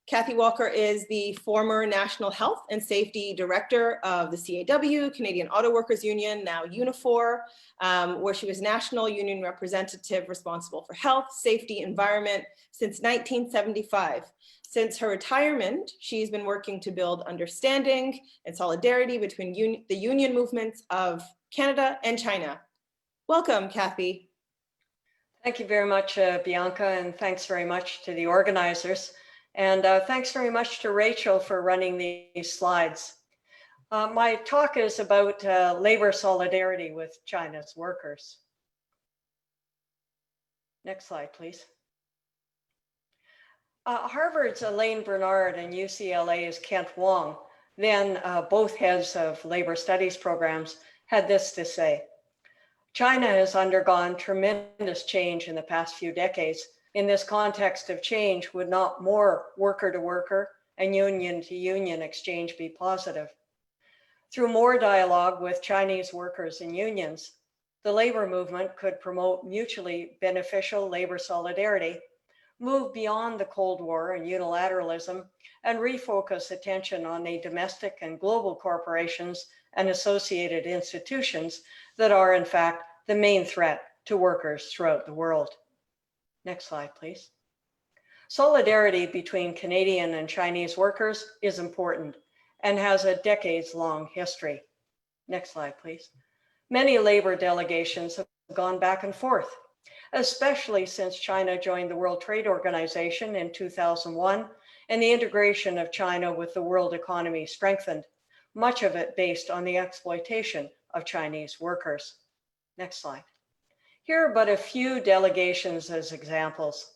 Cathy Walker is the former National Health and Safety Director of the CAW, Canadian Auto Workers Union, now Unifor, where she was National Union Representative responsible for health, safety, environment since 1975. Since her retirement, she's been working to build understanding and solidarity between the union movements of Canada and China. Welcome, Cathy. Thank you very much, Bianca, and thanks very much to the organizers. And thanks very much to Rachel for running these slides. My talk is about labor solidarity with China's workers. Next slide, please. Harvard's Elaine Bernard and UCLA's Kent Wong, then both heads of labor studies programs, had this to say: China has undergone tremendous change in the past few decades. In this context of change, would not more worker-to-worker and union-to-union exchange be positive? Through more dialogue with Chinese workers and unions, the labor movement could promote mutually beneficial labor solidarity, move beyond the Cold War and unilateralism, and refocus attention on the domestic and global corporations and associated institutions that are, in fact, the main threat to workers throughout the world. Next slide, please. Solidarity between Canadian and Chinese workers is important and has a decades-long history. Next slide, please. Many labor delegations have gone back and forth, especially since China joined the World Trade Organization in 2001 and the integration of China with the world economy strengthened, much of it based on the exploitation of Chinese workers. Next slide. Here are but a few delegations as examples,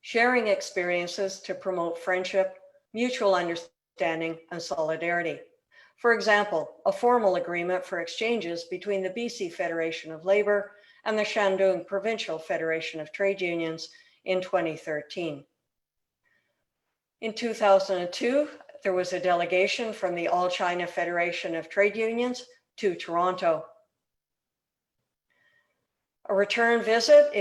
sharing experiences to promote friendship, mutual understanding, and solidarity. For example, a formal agreement for exchanges between the BC Federation of Labor and the Shandong Provincial Federation of Trade Unions in 2013. In 2002, there was a delegation from the All China Federation of Trade Unions to Toronto. A return visit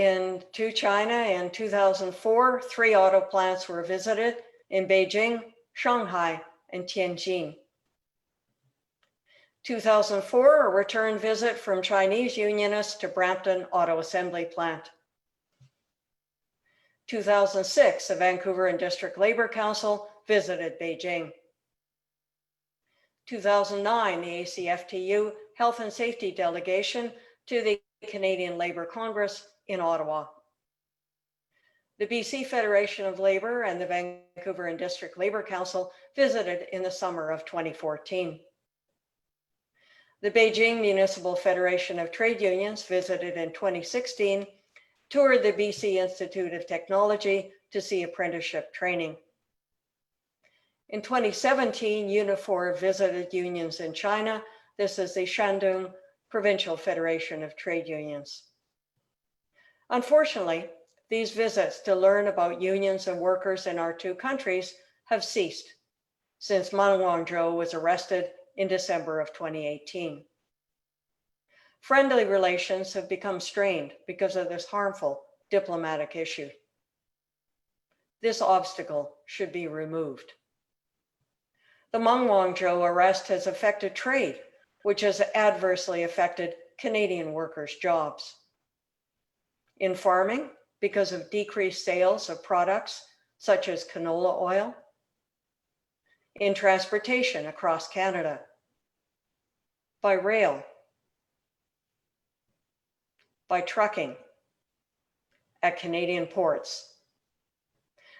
to China in 2004, 3 auto plants were visited in Beijing, Shanghai, and Tianjin. 2004, a return visit from Chinese unionists to Brampton Auto Assembly Plant. 2006, the Vancouver and District Labor Council visited Beijing. 2009, the ACFTU Health and Safety Delegation to the Canadian Labour Congress in Ottawa. The BC Federation of Labor and the Vancouver and District Labor Council visited in the summer of 2014. The Beijing Municipal Federation of Trade Unions visited in 2016, toured the BC Institute of Technology to see apprenticeship training. In 2017, Unifor visited unions in China. This is the Shandong Provincial Federation of Trade Unions. Unfortunately, these visits to learn about unions and workers in our 2 countries have ceased since Meng Wanzhou was arrested in December of 2018. Friendly relations have become strained because of this harmful diplomatic issue. This obstacle should be removed. The Meng Wanzhou arrest has affected trade, which has adversely affected Canadian workers' jobs. In farming, because of decreased sales of products such as canola oil. In transportation across Canada. By rail. By trucking. At Canadian ports.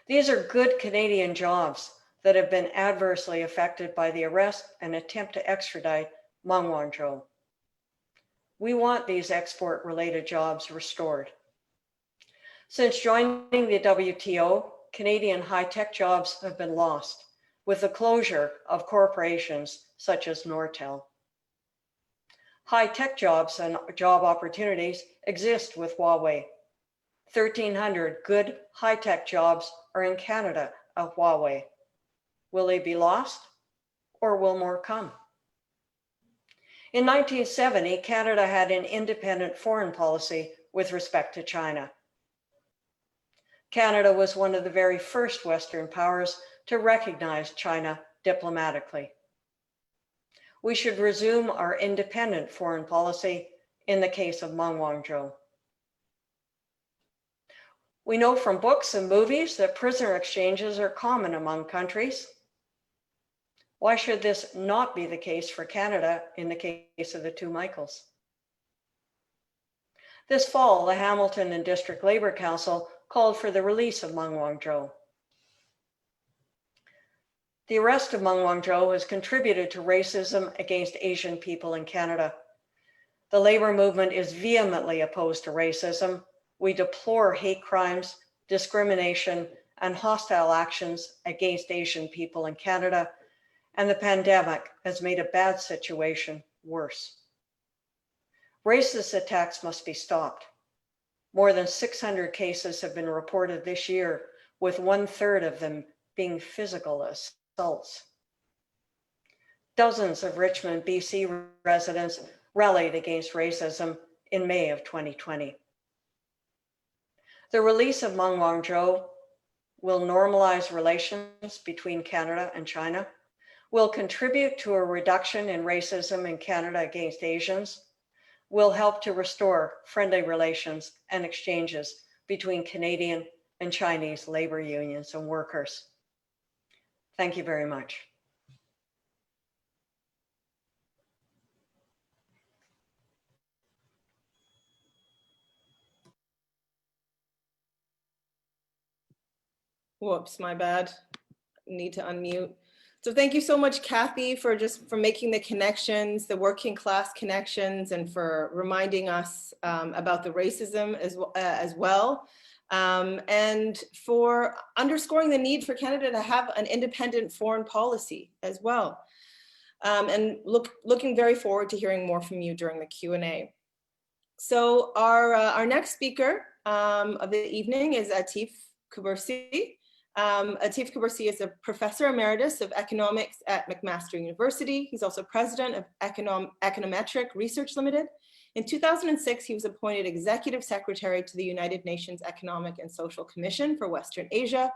These are good Canadian jobs that have been adversely affected by the arrest and attempt to extradite Meng Wanzhou. We want these export-related jobs restored. Since joining the WTO, Canadian high-tech jobs have been lost with the closure of corporations such as Nortel. High-tech jobs and job opportunities exist with Huawei. 1,300 good high-tech jobs are in Canada at Huawei. Will they be lost, or will more come? In 1970, Canada had an independent foreign policy with respect to China. Canada was one of the very first Western powers to recognize China diplomatically. We should resume our independent foreign policy in the case of Meng Wanzhou. We know from books and movies that prisoner exchanges are common among countries. Why should this not be the case for Canada in the case of the two Michaels? This fall, the Hamilton and District Labour Council called for the release of Meng Wanzhou. The arrest of Meng Wanzhou has contributed to racism against Asian people in Canada. The labor movement is vehemently opposed to racism. We deplore hate crimes, discrimination, and hostile actions against Asian people in Canada, and the pandemic has made a bad situation worse. Racist attacks must be stopped. More than 600 cases have been reported this year, with 1/3 of them being physical assaults. Dozens of Richmond, BC residents rallied against racism in May of 2020. The release of Meng Wanzhou will normalize relations between Canada and China, will contribute to a reduction in racism in Canada against Asians, will help to restore friendly relations and exchanges between Canadian and Chinese labor unions and workers. Thank you very much. Whoops, my bad. Need to unmute. So thank you so much, Cathy, for making the connections, the working class connections, and for reminding us about the racism as well, and for underscoring the need for Canada to have an independent foreign policy as well. And looking very forward to hearing more from you during the Q&A. So our next speaker of the evening is Atif Kubursi. Atif Kubursi is a professor emeritus of economics at McMaster University. He's also president of Econometric Research Limited. In 2006, he was appointed executive secretary to the United Nations Economic and Social Commission for Western Asia.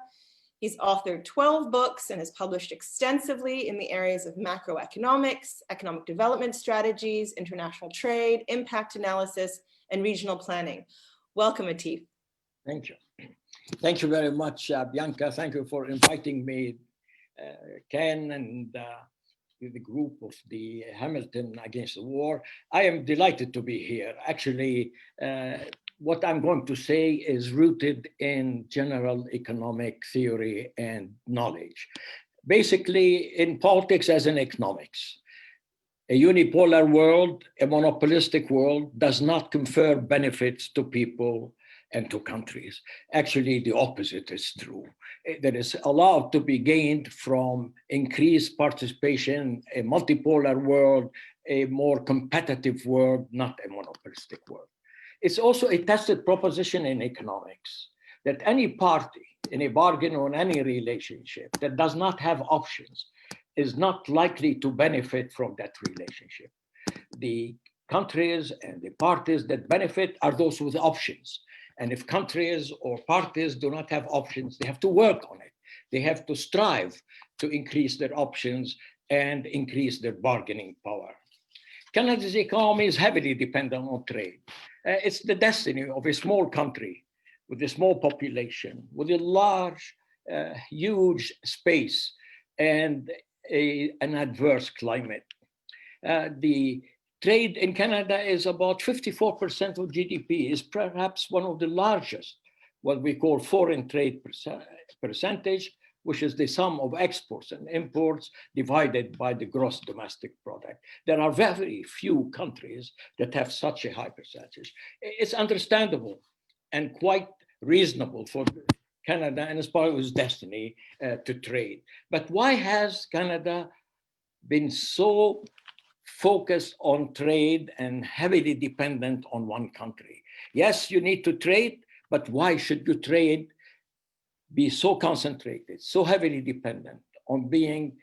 He's authored 12 books and has published extensively in the areas of macroeconomics, economic development strategies, international trade, impact analysis, and regional planning. Welcome, Atif. Thank you. Thank you very much, Bianca. Thank you for inviting me, Ken, and the group of the Hamilton Against the War. I am delighted to be here. Actually, what I'm going to say is rooted in general economic theory and knowledge. Basically, in politics as in economics, a unipolar world, a monopolistic world, does not confer benefits to people and to countries. Actually, the opposite is true. There is a lot to be gained from increased participation, a multipolar world, a more competitive world, not a monopolistic world. It's also a tested proposition in economics that any party in a bargain or in any relationship that does not have options is not likely to benefit from that relationship. The countries and the parties that benefit are those with options. And if countries or parties do not have options, they have to work on it. They have to strive to increase their options and increase their bargaining power. Canada's economy is heavily dependent on trade. It's the destiny of a small country with a small population, with a large, huge space and an adverse climate. The trade in Canada is about 54% of GDP, is perhaps one of the largest, what we call foreign trade percentage, which is the sum of exports and imports divided by the gross domestic product. There are very few countries that have such a high percentage. It's understandable and quite reasonable for Canada, and it's part of its destiny to trade. But why has Canada been so focused on trade and heavily dependent on one country? Yes, you need to trade, but why should you trade be so concentrated, so heavily dependent on being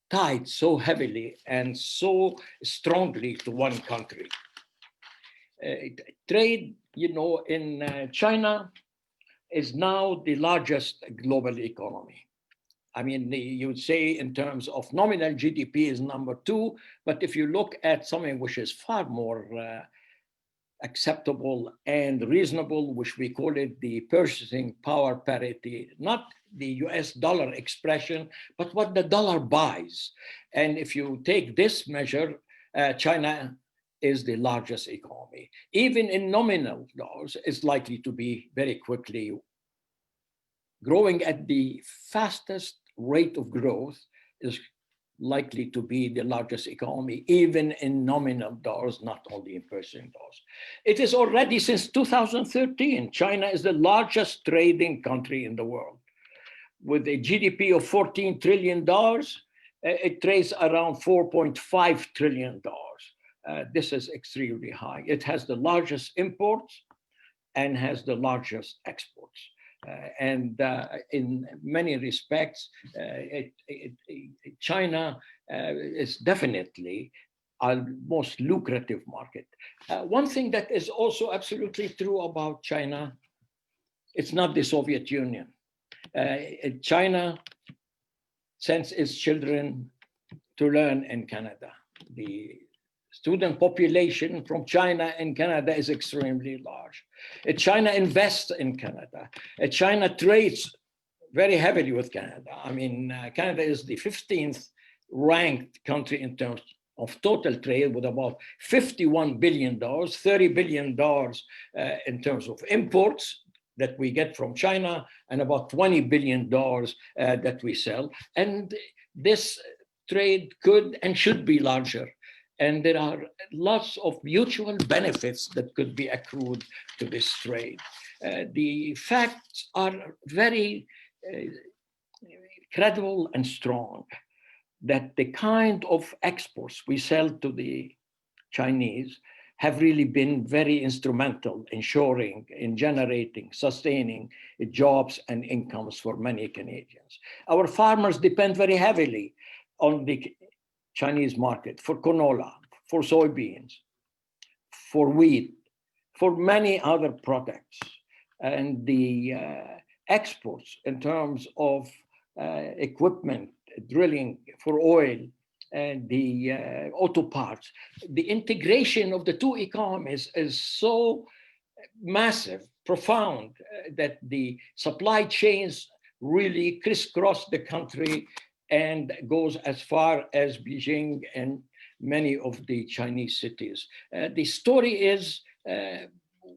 tied so heavily and so strongly to one country? Trade, you know, in China is now the largest global economy. I mean, you would say in terms of nominal GDP is number 2, but if you look at something which is far more acceptable and reasonable, which we call it the purchasing power parity, not the US dollar expression, but what the dollar buys. And if you take this measure, China is the largest economy. Even in nominal dollars, it's likely to be very quickly growing at the fastest rate of growth, is likely to be the largest economy, even in nominal dollars, not only in purchasing dollars. It is already since 2013, China is the largest trading country in the world. With a GDP of $14 trillion, it trades around $4.5 trillion. This is extremely high. It has the largest imports and has the largest exports. And in many respects, China is definitely our most lucrative market. One thing that is also absolutely true about China, it's not the Soviet Union. China sends its children to learn in Canada. The student population from China and Canada is extremely large. China invests in Canada. China trades very heavily with Canada. I mean, Canada is the 15th ranked country in terms of total trade, with about $51 billion, $30 billion in terms of imports that we get from China, and about $20 billion that we sell. And this trade could and should be larger. And there are lots of mutual benefits that could be accrued to this trade. The facts are very credible and strong that the kind of exports we sell to the Chinese have really been very instrumental in generating, sustaining jobs and incomes for many Canadians. Our farmers depend very heavily on the Chinese market for canola, for soybeans, for wheat, for many other products. And the exports in terms of equipment, drilling for oil, and the auto parts, the integration of the two economies is so massive, profound, that the supply chains really crisscross the country and goes as far as Beijing and many of the Chinese cities. The story is,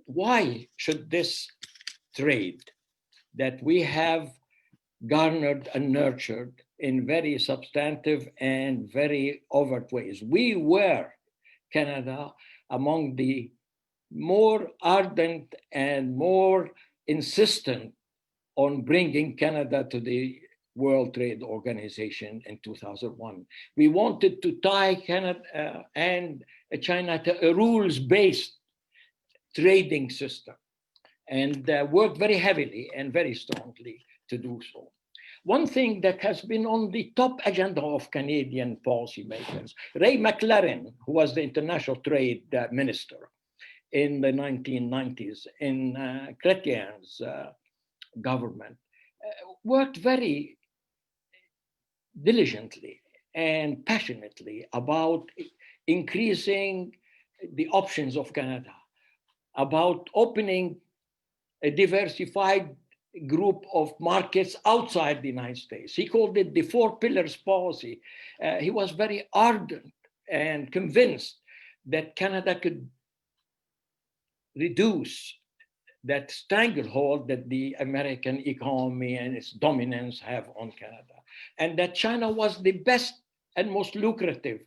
why should this trade that we have garnered and nurtured in very substantive and very overt ways? We were, Canada, among the more ardent and more insistent on bringing Canada to the World Trade Organization in 2001. We wanted to tie Canada and China to a rules-based trading system, and worked very heavily and very strongly to do so. One thing that has been on the top agenda of Canadian policymakers, Ray McLaren, who was the international trade minister in the 1990s in Chrétien's government, worked very diligently and passionately about increasing the options of Canada, about opening a diversified group of markets outside the United States. He called it the 4 pillars policy. He was very ardent and convinced that Canada could reduce that stranglehold that the American economy and its dominance have on Canada. And that China was the best and most lucrative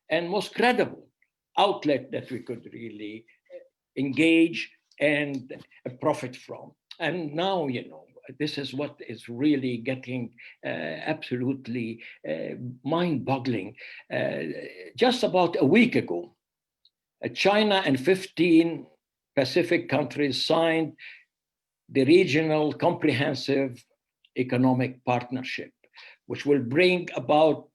and most credible outlet that we could really engage and profit from. And now, you know, this is what is really getting absolutely mind-boggling. Just about a week ago, China and 15 Pacific countries signed the Regional Comprehensive Economic Partnership, which will bring about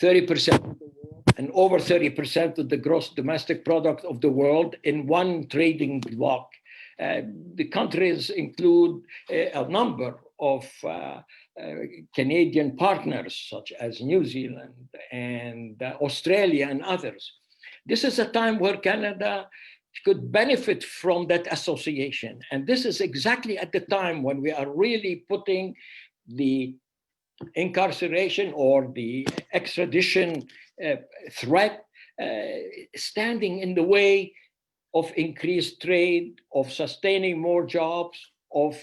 30% of the world and over 30% of the gross domestic product of the world in one trading bloc. The countries include a number of Canadian partners, such as New Zealand and Australia and others. This is a time where Canada could benefit from that association. And this is exactly at the time when we are really putting the incarceration or the extradition threat standing in the way of increased trade, of sustaining more jobs, of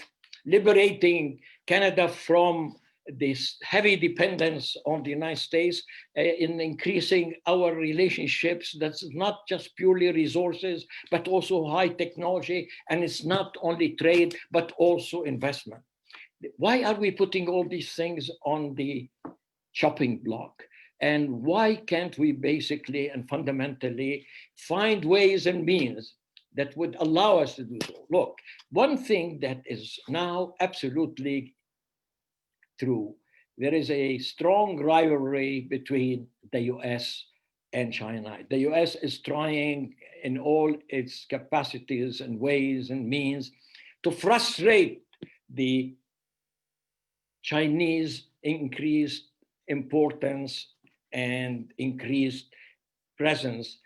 liberating Canada from this heavy dependence on the United States, in increasing our relationships. That's not just purely resources, but also high technology. And it's not only trade, but also investment. Why are we putting all these things on the chopping block? And why can't we basically and fundamentally find ways and means that would allow us to do so? Look, one thing that is now absolutely true, there is a strong rivalry between the US and China. The US is trying in all its capacities and ways and means to frustrate the Chinese increased importance and increased presence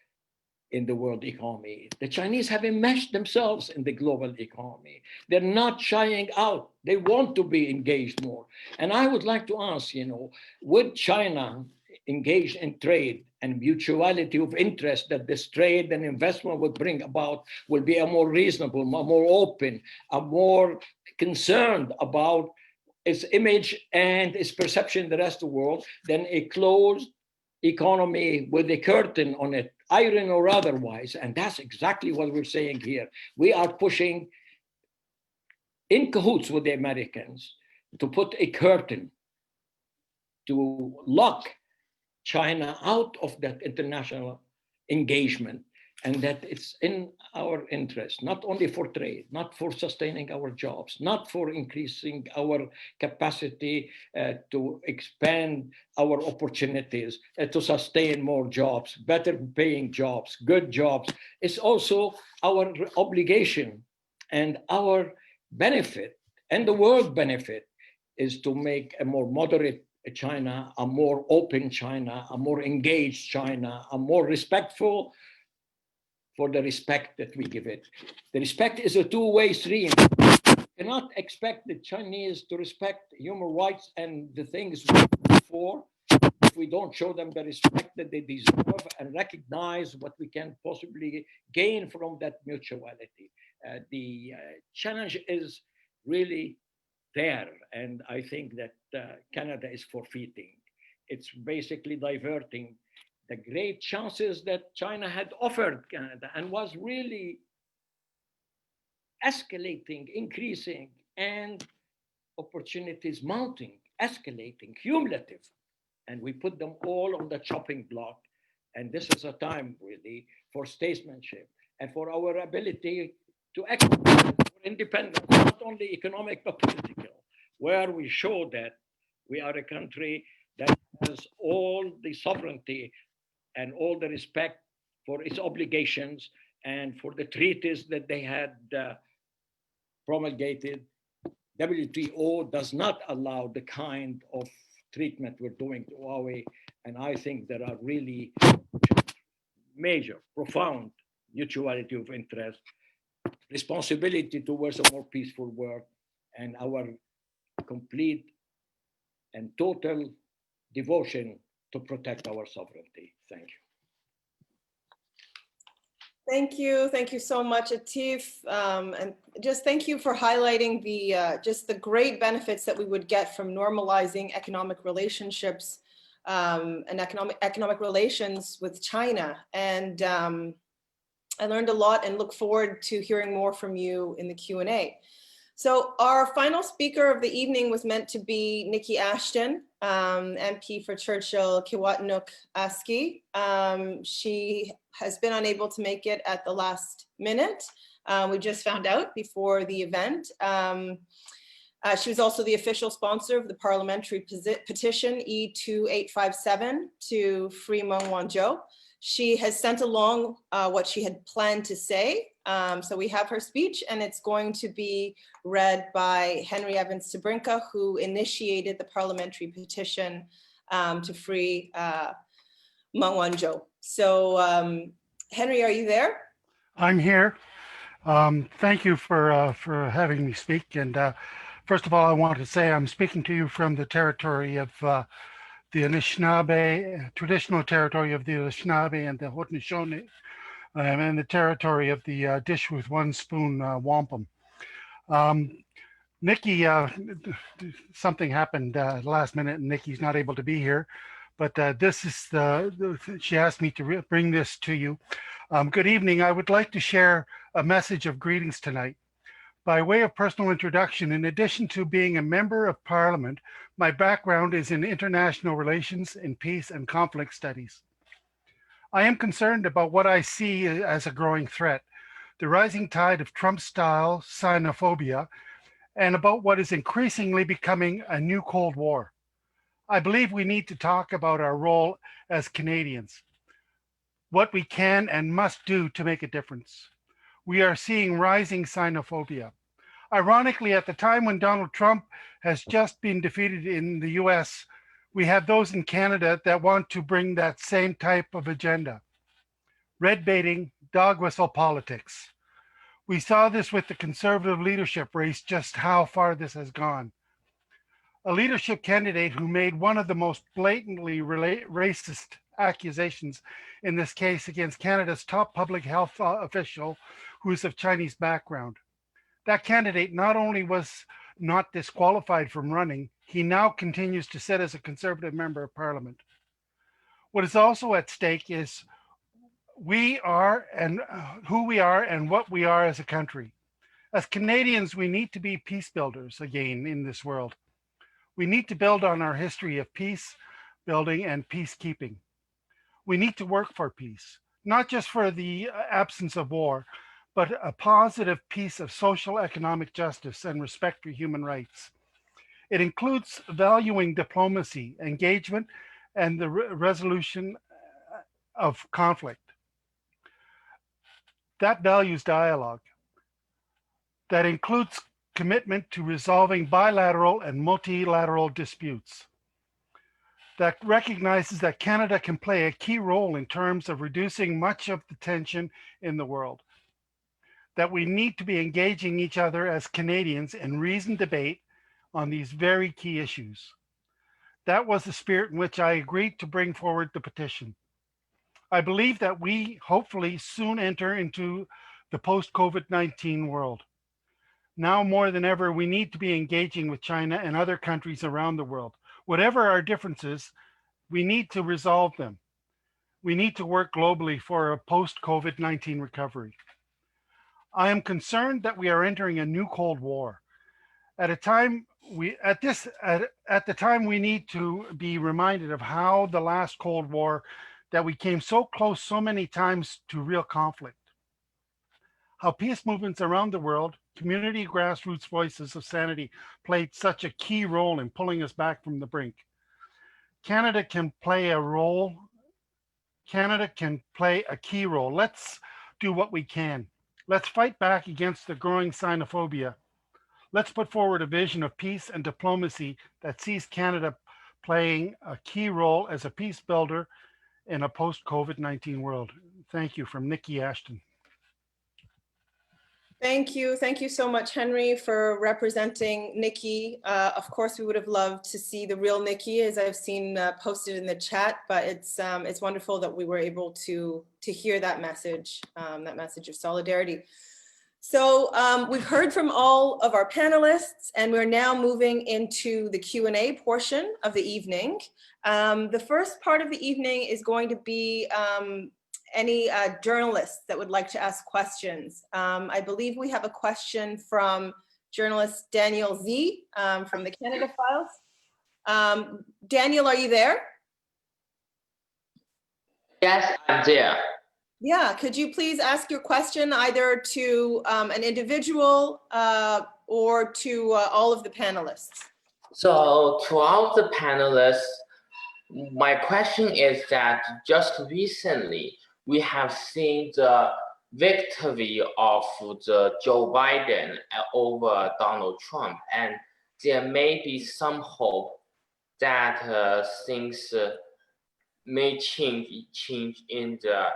in the world economy. The Chinese have enmeshed themselves in the global economy. They're not shying out. They want to be engaged more. And I would like to ask, you know, would China engage in trade and mutuality of interest that this trade and investment would bring about will be a more reasonable, a more open, a more concerned about its image and its perception in the rest of the world than a closed economy with a curtain on it, iron or otherwise. And that's exactly what we're saying here. We are pushing in cahoots with the Americans to put a curtain to lock China out of that international engagement, and that it's in our interest, not only for trade, not for sustaining our jobs, not for increasing our capacity to expand our opportunities, to sustain more jobs, better paying jobs, good jobs. It's also our obligation and our benefit, and the world benefit, is to make a more moderate China, a more open China, a more engaged China, a more respectful for the respect that we give it. The respect is a two-way stream. You cannot expect the Chinese to respect human rights and the things we do for if we don't show them the respect that they deserve and recognize what we can possibly gain from that mutuality. The challenge is really there, and I think that Canada is forfeiting. It's basically diverting the great chances that China had offered Canada and was really escalating, increasing, and opportunities mounting, escalating, cumulative. And we put them all on the chopping block. And this is a time really for statesmanship and for our ability to act for independence, not only economic, but political, where we show that we are a country that has all the sovereignty and all the respect for its obligations and for the treaties that they had promulgated. WTO does not allow the kind of treatment we're doing to Huawei, and I think there are really major, profound mutuality of interest, responsibility towards a more peaceful world, and our complete and total devotion to protect our sovereignty. Thank you. Thank you. Thank you so much, Atif. And just thank you for highlighting the just the great benefits that we would get from normalizing economic relationships and economic relations with China. And I learned a lot and look forward to hearing more from you in the Q&A. So our final speaker of the evening was meant to be Niki Ashton, MP for Churchill Kiwatanook Aski. She has been unable to make it at the last minute. We just found out before the event. She was also the official sponsor of the parliamentary petition E2857 to free Meng Wanzhou. She has sent along what she had planned to say. So we have her speech, and it's going to be read by Henry Evans Sabrinka, who initiated the parliamentary petition to free Meng Wanzhou. So Henry, are you there? I'm here. Thank you for having me speak. And first of all, I want to say I'm speaking to you from the territory of the Anishinaabe, traditional territory of the Anishinaabe and the Haudenosaunee, and the territory of the dish with one spoon wampum. Nikki, something happened last minute and Nikki's not able to be here, but this is she asked me to bring this to you. Good evening. I would like to share a message of greetings tonight. By way of personal introduction, in addition to being a member of Parliament, my background is in international relations, in peace and conflict studies. I am concerned about what I see as a growing threat, the rising tide of Trump-style Sinophobia, and about what is increasingly becoming a new Cold War. I believe we need to talk about our role as Canadians, what we can and must do to make a difference. We are seeing rising Sinophobia. Ironically, at the time when Donald Trump has just been defeated in the US, we have those in Canada that want to bring that same type of agenda. Red baiting, dog whistle politics. We saw this with the Conservative leadership race, just how far this has gone. A leadership candidate who made one of the most blatantly racist accusations in this case against Canada's top public health official who is of Chinese background. That candidate not only was not disqualified from running, he now continues to sit as a Conservative member of Parliament. What is also at stake is we are and who we are and what we are as a country. As Canadians, we need to be peace builders again in this world. We need to build on our history of peace building and peacekeeping. We need to work for peace, not just for the absence of war, but a positive piece of social economic justice and respect for human rights. It includes valuing diplomacy, engagement, and the resolution of conflict. That values dialogue. That includes commitment to resolving bilateral and multilateral disputes. That recognizes that Canada can play a key role in terms of reducing much of the tension in the world. That we need to be engaging each other as Canadians in reasoned debate on these very key issues. That was the spirit in which I agreed to bring forward the petition. I believe that we hopefully soon enter into the post-COVID-19 world. Now more than ever, we need to be engaging with China and other countries around the world. Whatever our differences, we need to resolve them. We need to work globally for a post-COVID-19 recovery. I am concerned that we are entering a new Cold War. At the time we need to be reminded of how the last Cold War, that we came so close so many times to real conflict. How peace movements around the world, community grassroots voices of sanity played such a key role in pulling us back from the brink. Canada can play a role. Canada can play a key role. Let's do what we can. Let's fight back against the growing xenophobia. Let's put forward a vision of peace and diplomacy that sees Canada playing a key role as a peace builder in a post-COVID-19 world. Thank you, from Niki Ashton. Thank you. Thank you so much, Henry, for representing Nikki. Of course, we would have loved to see the real Nikki, as I've seen posted in the chat, but it's wonderful that we were able to hear that message of solidarity. So we've heard from all of our panelists, and we're now moving into the Q&A portion of the evening. The first part of the evening is going to be any journalists that would like to ask questions. I believe we have a question from journalist Daniel Z from the Canada Files. Daniel, are you there? Yes, I'm there. Yeah, could you please ask your question either to an individual or to all of the panelists? So to all the panelists, my question is that just recently, we have seen the victory of the Joe Biden over Donald Trump, and there may be some hope that things may change in the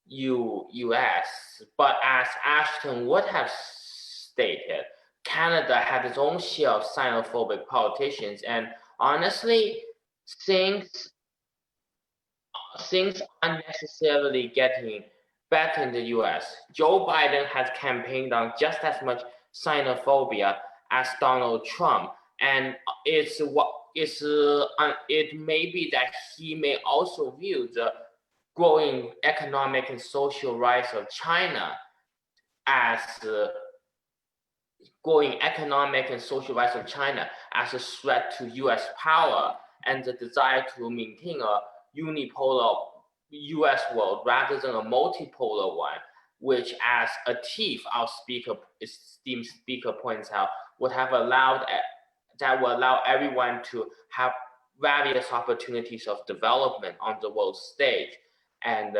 US. But as Ashton would have stated, Canada had its own share of xenophobic politicians, and honestly, things aren't necessarily getting better in the US. Joe Biden has campaigned on just as much xenophobia as Donald Trump, and it may be that he may also view the growing economic and social rise of China as a threat to US power and the desire to maintain a unipolar US world rather than a multipolar one, which, as Atif, our esteemed speaker, points out, would allow everyone to have various opportunities of development on the world stage and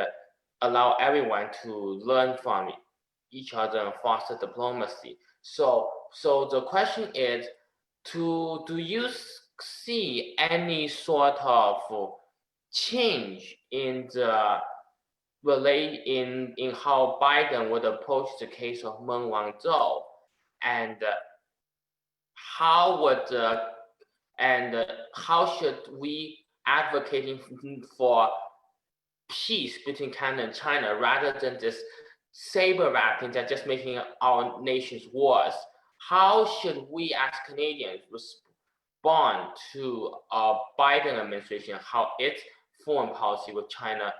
allow everyone to learn from each other and foster diplomacy. So the question is, do you see any sort of change in the in how Biden would approach the case of Meng Wanzhou, and how should we advocating for peace between Canada and China rather than this saber rattling that's just making our nations worse? How should we as Canadians respond to a Biden administration, how its foreign policy with China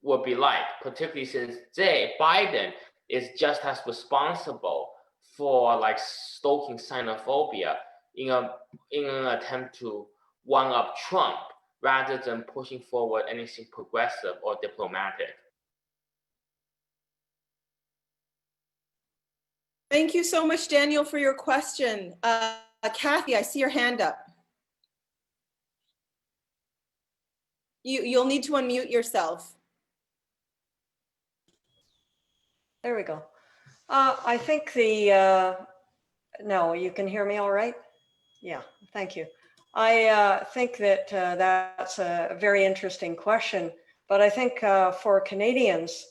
would be like, particularly since Biden is just as responsible for stoking xenophobia in an attempt to one-up Trump rather than pushing forward anything progressive or diplomatic. Thank you so much, Daniel, for your question. Cathy, I see your hand up. You'll need to unmute yourself. There we go. I think no, you can hear me all right? Yeah, thank you. I think that that's a very interesting question, but I think for Canadians,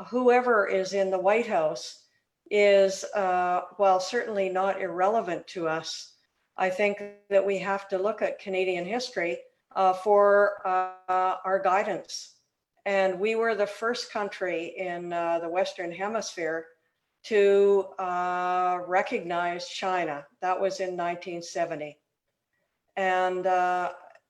whoever is in the White House is, while certainly not irrelevant to us, I think that we have to look at Canadian history for our guidance. And we were the first country in the Western Hemisphere to recognize China. That was in 1970. And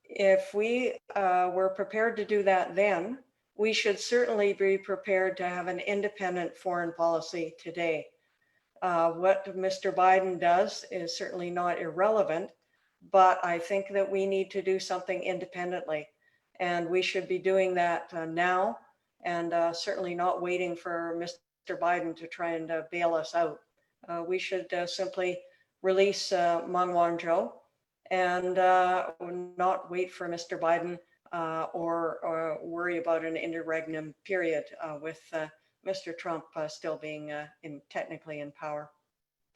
if we were prepared to do that then, we should certainly be prepared to have an independent foreign policy today. What Mr. Biden does is certainly not irrelevant, but I think that we need to do something independently. And we should be doing that now, and certainly not waiting for Mr. Biden to try and bail us out. We should simply release Meng Wanzhou and not wait for Mr. Biden or worry about an interregnum period with Mr. Trump still being technically in power.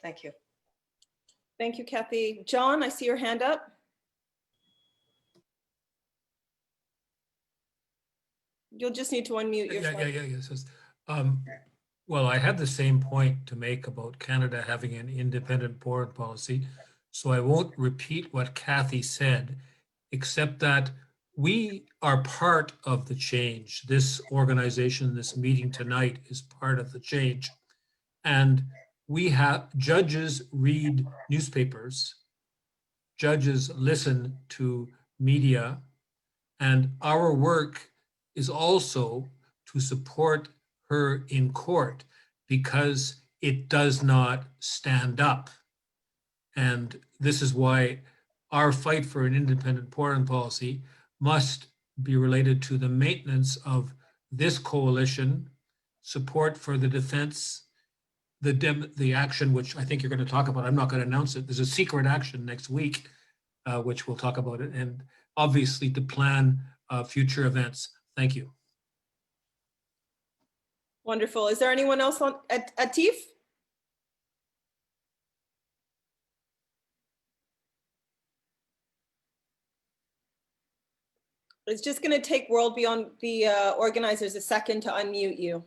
Thank you. Thank you, Cathy. John, I see your hand up. You'll just need to unmute yourself. Yeah. Well, I had the same point to make about Canada having an independent foreign policy, so I won't repeat what Cathy said, except that we are part of the change. This organization, this meeting tonight is part of the change. And we have judges read newspapers, judges listen to media, and our work is also to support her in court because it does not stand up. And this is why our fight for an independent foreign policy must be related to the maintenance of this coalition, support for the defense, the action, which I think you're going to talk about. I'm not going to announce it. There's a secret action next week, which we'll talk about it, and obviously to plan future events. Thank you. Wonderful. Is there anyone else on Atif? It's just going to take World Beyond the organizers a second to unmute you.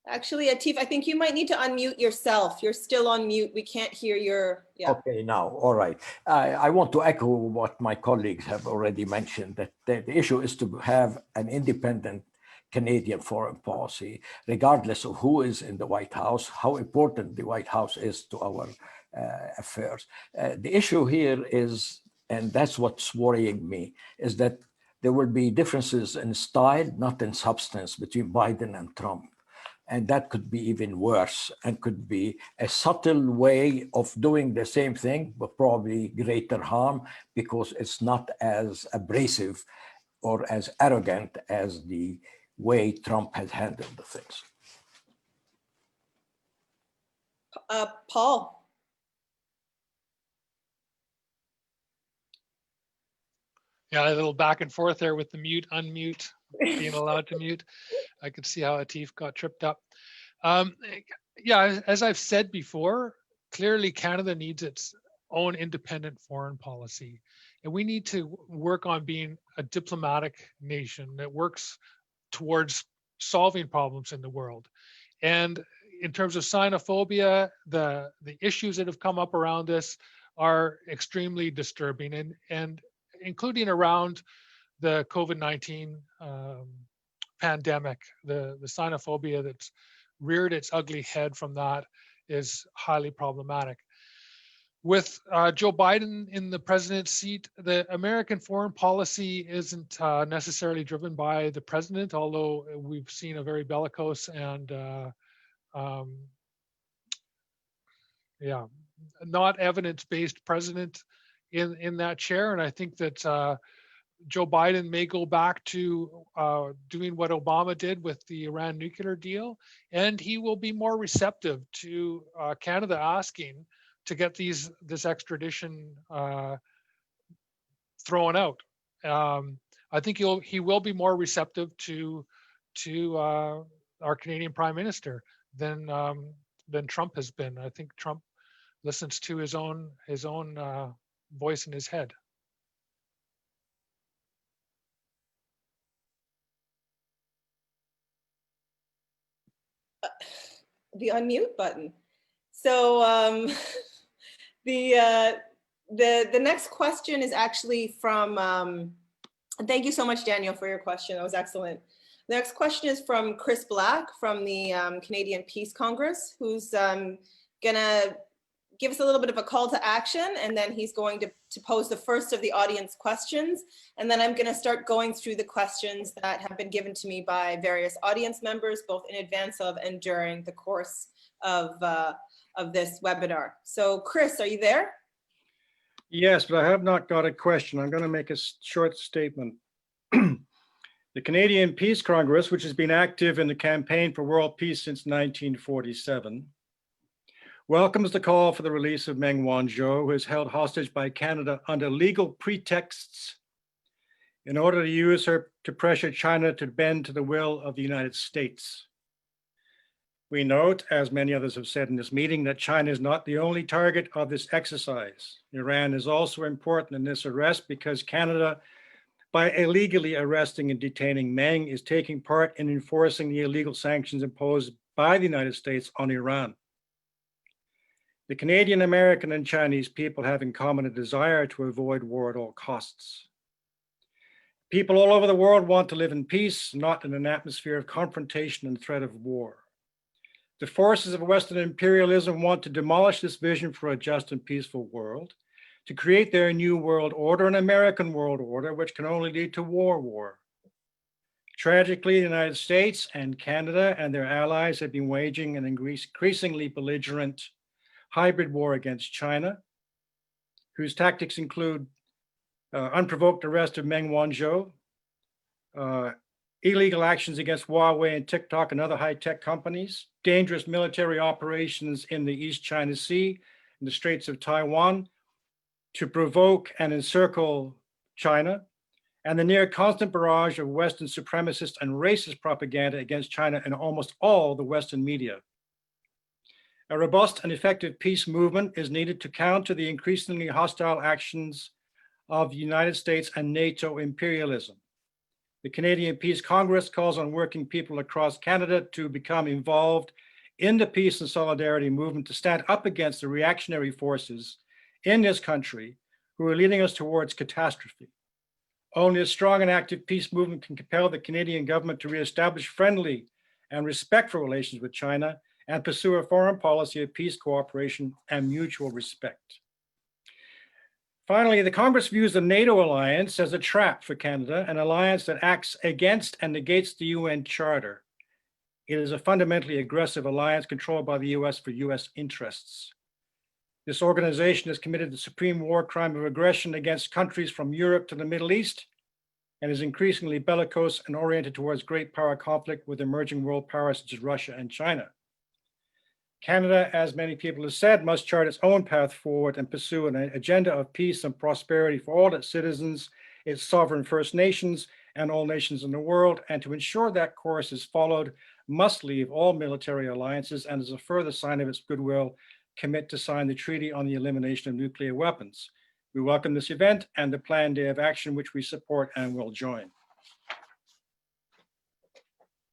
Actually, Atif, I think you might need to unmute yourself. You're still on mute. We can't hear your, yeah. Okay, now, all right. I want to echo what my colleagues have already mentioned, that the issue is to have an independent Canadian foreign policy, regardless of who is in the White House, how important the White House is to our affairs. The issue here is, and that's what's worrying me, is that there will be differences in style, not in substance, between Biden and Trump. And that could be even worse and could be a subtle way of doing the same thing, but probably greater harm because it's not as abrasive or as arrogant as the way Trump has handled the things. Paul. Yeah, a little back and forth there with the mute, unmute, being allowed to mute. I could see how Atif got tripped up. Yeah, as I've said before, clearly Canada needs its own independent foreign policy. And we need to work on being a diplomatic nation that works towards solving problems in the world. And in terms of xenophobia, the issues that have come up around this are extremely disturbing, and including around the COVID-19 pandemic, the xenophobia that's reared its ugly head from that is highly problematic. With Joe Biden in the president's seat, the American foreign policy isn't necessarily driven by the president, although we've seen a very bellicose and yeah, not evidence-based president in that chair. And I think that Joe Biden may go back to doing what Obama did with the Iran nuclear deal, and he will be more receptive to Canada asking to get this extradition thrown out. I think he will be more receptive to our Canadian Prime Minister than Trump has been. I think Trump listens to his own voice in his head. The unmute button. So the next question is actually from, thank you so much, Daniel, for your question. That was excellent. The next question is from Chris Black from the Canadian Peace Congress, who's gonna give us a little bit of a call to action, and then he's going to pose the first of the audience questions. And then I'm gonna start going through the questions that have been given to me by various audience members, both in advance of and during the course of this webinar. So Chris, are you there? Yes, but I have not got a question. I'm gonna make a short statement. The Canadian Peace Congress, which has been active in the campaign for world peace since 1947, welcomes the call for the release of Meng Wanzhou, who is held hostage by Canada under legal pretexts in order to use her to pressure China to bend to the will of the United States. We note, as many others have said in this meeting, that China is not the only target of this exercise. Iran is also important in this arrest because Canada by illegally arresting and detaining Meng is taking part in enforcing the illegal sanctions imposed by the United States on Iran. The Canadian, American, and Chinese people have in common a desire to avoid war at all costs. People all over the world want to live in peace, not in an atmosphere of confrontation and threat of war. The forces of Western imperialism want to demolish this vision for a just and peaceful world, to create their new world order, an American world order, which can only lead to war. Tragically, the United States and Canada and their allies have been waging an increasingly belligerent hybrid war against China, whose tactics include unprovoked arrest of Meng Wanzhou, illegal actions against Huawei and TikTok and other high-tech companies, dangerous military operations in the East China Sea and the Straits of Taiwan to provoke and encircle China, and the near constant barrage of Western supremacist and racist propaganda against China in almost all the Western media. A robust and effective peace movement is needed to counter the increasingly hostile actions of the United States and NATO imperialism. The Canadian Peace Congress calls on working people across Canada to become involved in the peace and solidarity movement to stand up against the reactionary forces in this country who are leading us towards catastrophe. Only a strong and active peace movement can compel the Canadian government to reestablish friendly and respectful relations with China and pursue a foreign policy of peace, cooperation, and mutual respect. Finally, the Congress views the NATO alliance as a trap for Canada, an alliance that acts against and negates the UN Charter. It is a fundamentally aggressive alliance controlled by the US for US interests. This organization is committed to the supreme war crime of aggression against countries from Europe to the Middle East and is increasingly bellicose and oriented towards great power conflict with emerging world powers such as Russia and China. Canada, as many people have said, must chart its own path forward and pursue an agenda of peace and prosperity for all its citizens, its sovereign First Nations, and all nations in the world. And to ensure that course is followed, must leave all military alliances and, as a further sign of its goodwill, commit to sign the Treaty on the Elimination of Nuclear Weapons. We welcome this event and the planned day of action, which we support and will join.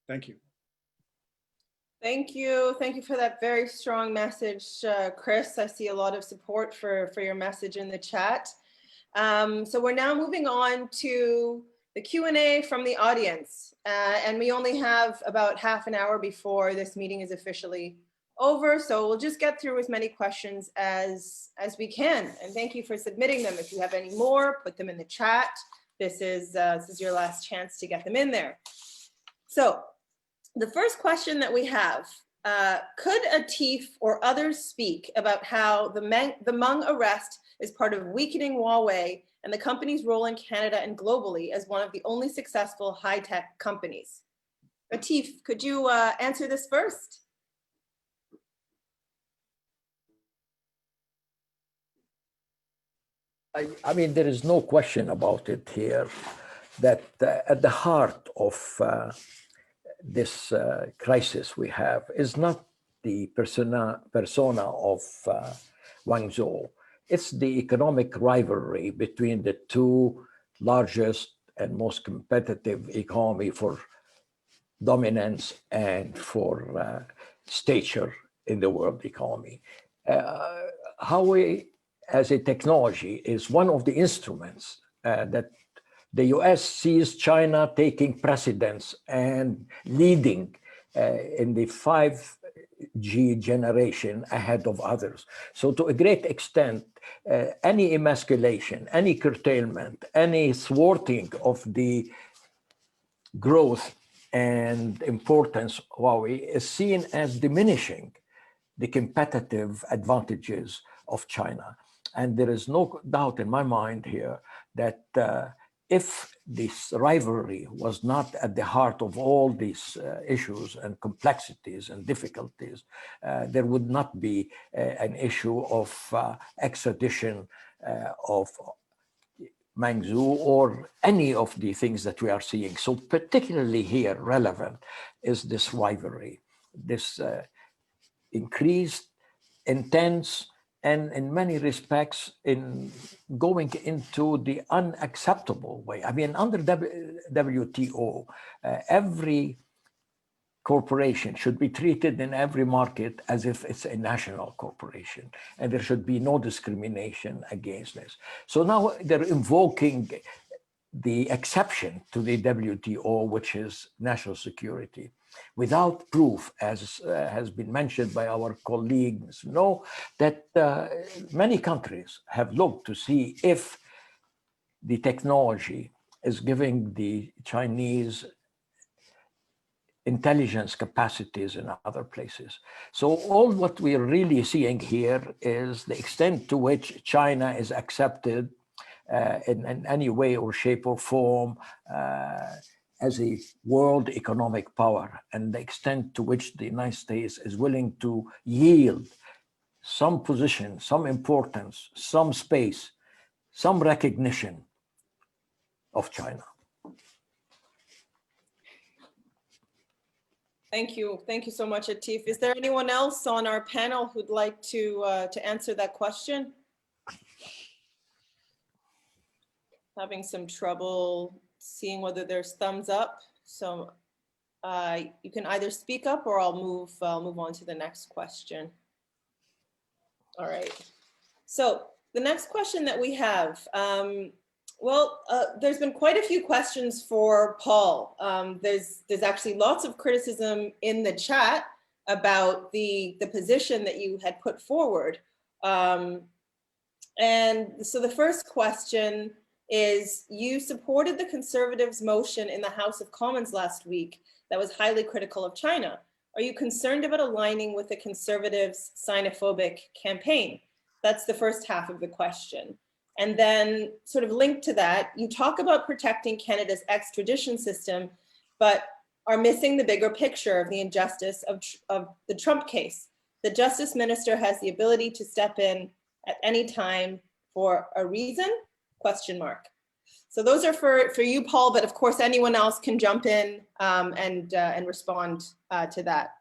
Thank you. Thank you. Thank you for that very strong message, Chris. I see a lot of support for your message in the chat. So we're now moving on to the Q&A from the audience. And we only have about half an hour before this meeting is officially over. So we'll just get through as many questions as we can. And thank you for submitting them. If you have any more, put them in the chat. This is your last chance to get them in there. So the first question that we have, could Atif or others speak about how the Meng arrest is part of weakening Huawei and the company's role in Canada and globally as one of the only successful high-tech companies? Atif, could you answer this first? I mean, there is no question about it here that at the heart of this crisis we have is not the persona of Wanzhou. It's the economic rivalry between the two largest and most competitive economy for dominance and for stature in the world economy. Huawei as a technology is one of the instruments that the US sees China taking precedence and leading in the 5G generation ahead of others. So to a great extent, any emasculation, any curtailment, any thwarting of the growth and importance of Huawei is seen as diminishing the competitive advantages of China. And there is no doubt in my mind here that if this rivalry was not at the heart of all these issues and complexities and difficulties, there would not be an issue of extradition of Mengzhu or any of the things that we are seeing. So particularly here relevant is this rivalry, this increased, intense, and in many respects in going into the unacceptable way. I mean, under WTO, every corporation should be treated in every market as if it's a national corporation, and there should be no discrimination against this. So now they're invoking the exception to the WTO, which is national security, without proof, as has been mentioned by our colleagues, know that many countries have looked to see if the technology is giving the Chinese intelligence capacities in other places. So all what we're really seeing here is the extent to which China is accepted in any way or shape or form as a world economic power, and the extent to which the United States is willing to yield some position, some importance, some space, some recognition of China. Thank you. Thank you so much, Atif. Is there anyone else on our panel who'd like to answer that question? Having some trouble seeing whether there's thumbs up. So you can either speak up or I'll move on to the next question. All right. So the next question that we have, there's been quite a few questions for Paul. There's actually lots of criticism in the chat about the position that you had put forward. And so the first question is, you supported the Conservatives' motion in the House of Commons last week that was highly critical of China. Are you concerned about aligning with the Conservatives' xenophobic campaign? That's the first half of the question. And then sort of linked to that, you talk about protecting Canada's extradition system, but are missing the bigger picture of the injustice of the Trump case. The Justice Minister has the ability to step in at any time for a reason, ? So those are for you, Paul, but of course anyone else can jump in and respond to that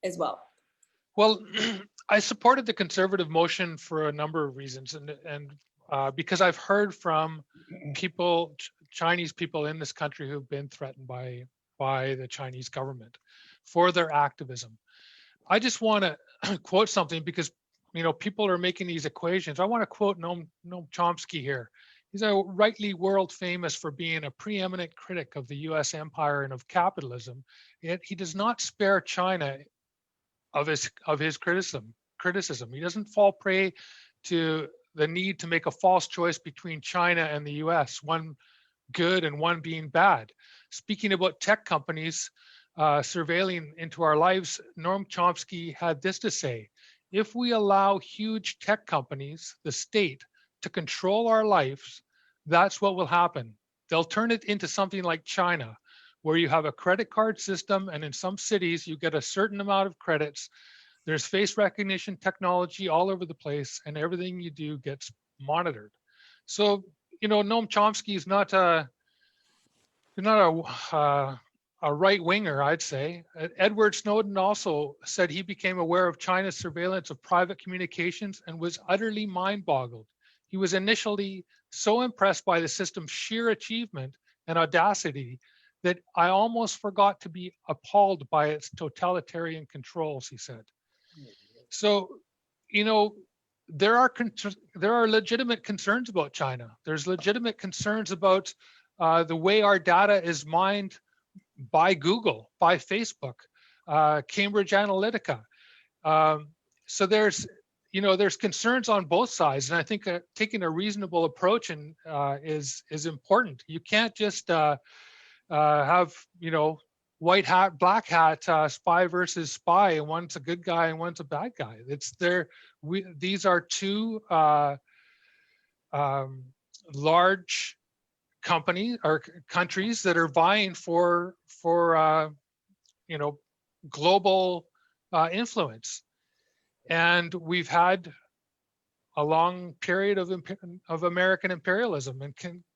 as well. Well, I supported the Conservative motion for a number of reasons, and because I've heard from people, Chinese people in this country who've been threatened by the Chinese government for their activism. I just want to quote something because, you know, people are making these equations. I want to quote Noam Chomsky here. He's rightly world famous for being a preeminent critic of the US empire and of capitalism, yet he does not spare China of his criticism. He doesn't fall prey to the need to make a false choice between China and the US, one good and one being bad. Speaking about tech companies surveilling into our lives, Noam Chomsky had this to say: if we allow huge tech companies, the state, to control our lives, that's what will happen. They'll turn it into something like China, where you have a credit card system, and in some cities you get a certain amount of credits. There's face recognition technology all over the place, and everything you do gets monitored. So, you know, Noam Chomsky is not a right winger, I'd say. Edward Snowden also said he became aware of China's surveillance of private communications and was utterly mind-boggled. He was initially so impressed by the system's sheer achievement and audacity that I almost forgot to be appalled by its totalitarian controls, he said. So, you know, there are legitimate concerns about China. There's legitimate concerns about the way our data is mined by Google, by Facebook, Cambridge Analytica. So there's concerns on both sides, and I think taking a reasonable approach is important. You can't just have, you know, white hat, black hat, spy versus spy, and one's a good guy and one's a bad guy. These are two large companies or countries that are vying for you know, global influence, and we've had a long period of American imperialism, and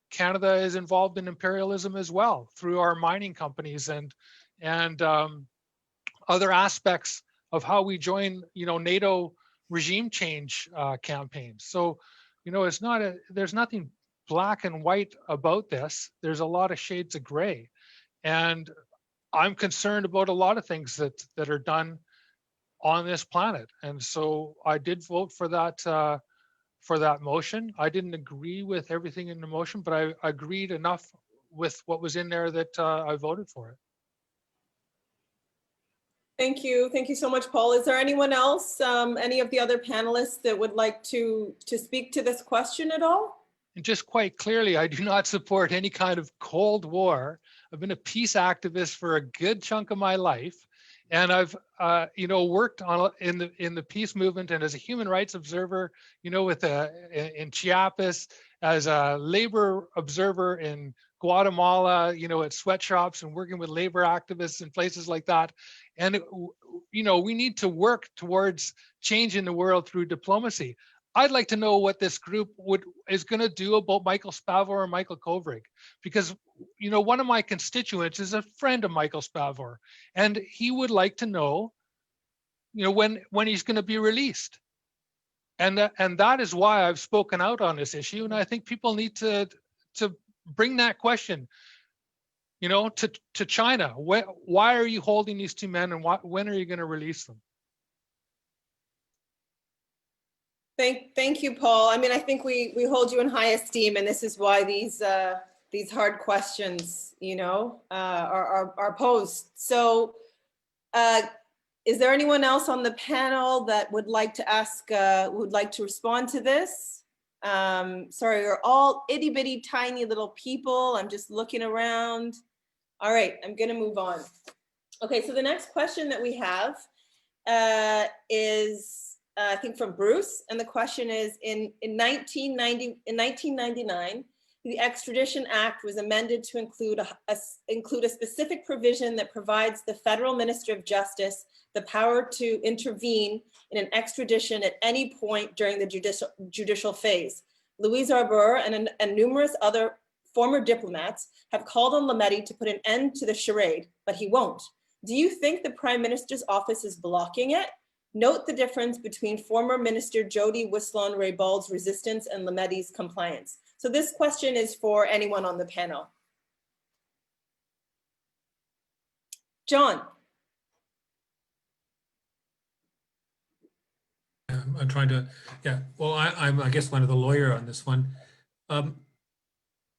Canada is involved in imperialism as well through our mining companies and other aspects of how we join, you know, NATO regime change campaigns. So, you know, it's not there's nothing black and white about this. There's a lot of shades of gray. And I'm concerned about a lot of things that are done on this planet. And so I did vote for that motion. I didn't agree with everything in the motion, but I agreed enough with what was in there that I voted for it. Thank you. Thank you so much, Paul. Is there anyone else, any of the other panelists that would like to speak to this question at all? And just quite clearly, I do not support any kind of Cold War. I've been a peace activist for a good chunk of my life. And I've, you know, worked on in the peace movement and as a human rights observer, you know, in Chiapas, as a labor observer in Guatemala, you know, at sweatshops and working with labor activists in places like that. And, you know, we need to work towards changing the world through diplomacy. I'd like to know what this group is going to do about Michael Spavor and Michael Kovrig, because, you know, one of my constituents is a friend of Michael Spavor, and he would like to know, you know, when he's going to be released. And that is why I've spoken out on this issue. And I think people need to bring that question, you know, to China. Why are you holding these two men, and when are you going to release them? Thank you, Paul. I mean, I think we hold you in high esteem, and this is why these hard questions, you know, are posed. So, is there anyone else on the panel that would like to ask, would like to respond to this? Sorry, you're all itty bitty tiny little people. I'm just looking around. All right, I'm gonna move on. Okay, so the next question that we have is, I think from Bruce, and the question is, in 1999, the Extradition Act was amended to include a specific provision that provides the Federal Minister of Justice the power to intervene in an extradition at any point during the judicial phase. Louise Arbour and numerous other former diplomats have called on Lametti to put an end to the charade, but he won't. Do you think the Prime Minister's office is blocking it? Note the difference between former Minister Jody Whistlon-Raybald's resistance and Lametti's compliance. So this question is for anyone on the panel. John. I'm trying to, yeah, well, I'm, I guess, one of the lawyer on this one.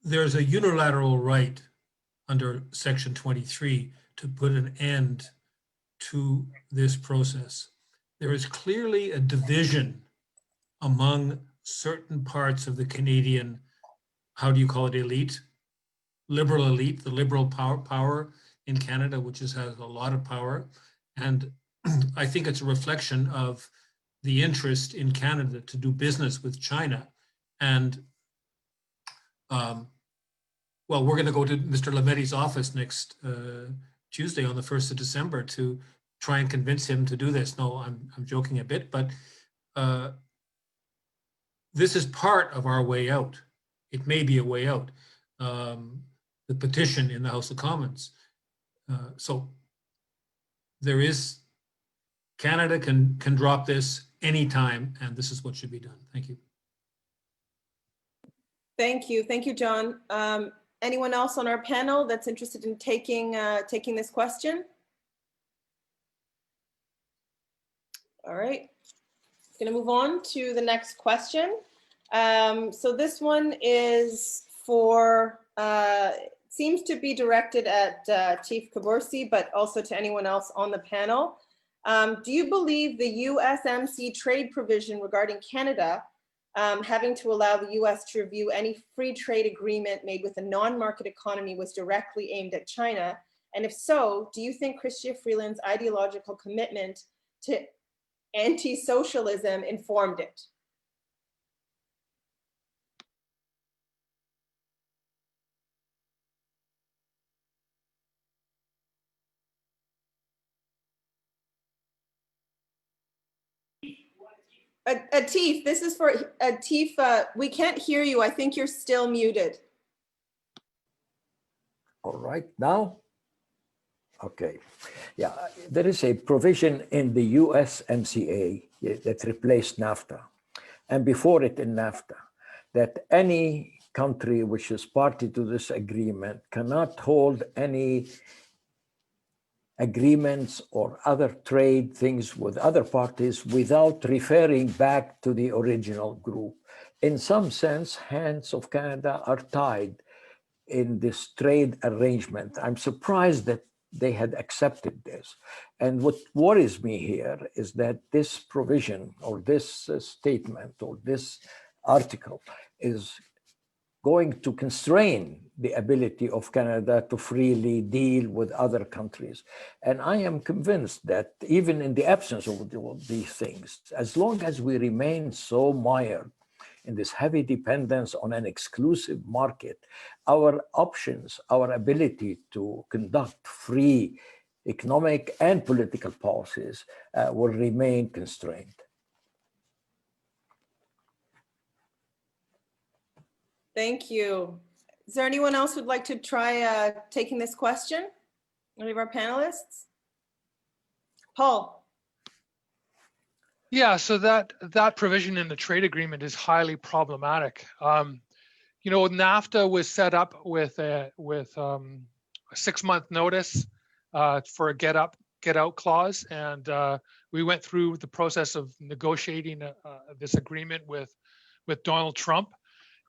There's a unilateral right under Section 23 to put an end to this process. There is clearly a division among certain parts of the Canadian, how do you call it, elite? Liberal elite, the liberal power in Canada, which has a lot of power. And I think it's a reflection of the interest in Canada to do business with China. And well, we're going to go to Mr. Lametti's office next Tuesday on the 1st of December to try and convince him to do this. No, I'm joking a bit, but this is part of our way out. It may be a way out. The petition in the House of Commons. So there is, Canada can drop this anytime, and this is what should be done. Thank you. Thank you, John. Anyone else on our panel that's interested in taking this question? All right, going to move on to the next question. So this one is for, seems to be directed at Atif Kubursi, but also to anyone else on the panel. Do you believe the USMC trade provision regarding Canada having to allow the US to review any free trade agreement made with a non-market economy was directly aimed at China? And if so, do you think Chrystia Freeland's ideological commitment to anti-socialism informed it? Atif, this is for Atif. We can't hear you. I think you're still muted. All right, now. Okay. Yeah, there is a provision in the USMCA that replaced NAFTA, and before it in NAFTA, that any country which is party to this agreement cannot hold any agreements or other trade things with other parties without referring back to the original group. In some sense, hands of Canada are tied in this trade arrangement. I'm surprised that they had accepted this. And what worries me here is that this provision or this statement or this article is going to constrain the ability of Canada to freely deal with other countries. And I am convinced that even in the absence of these things, as long as we remain so mired in this heavy dependence on an exclusive market, our options, our ability to conduct free economic and political policies will remain constrained. Thank you. Is there anyone else who'd like to try taking this question? Any of our panelists? Paul. Yeah, so that provision in the trade agreement is highly problematic. You know, NAFTA was set up with a 6-month notice for a get out clause, and we went through the process of negotiating this agreement with Donald Trump.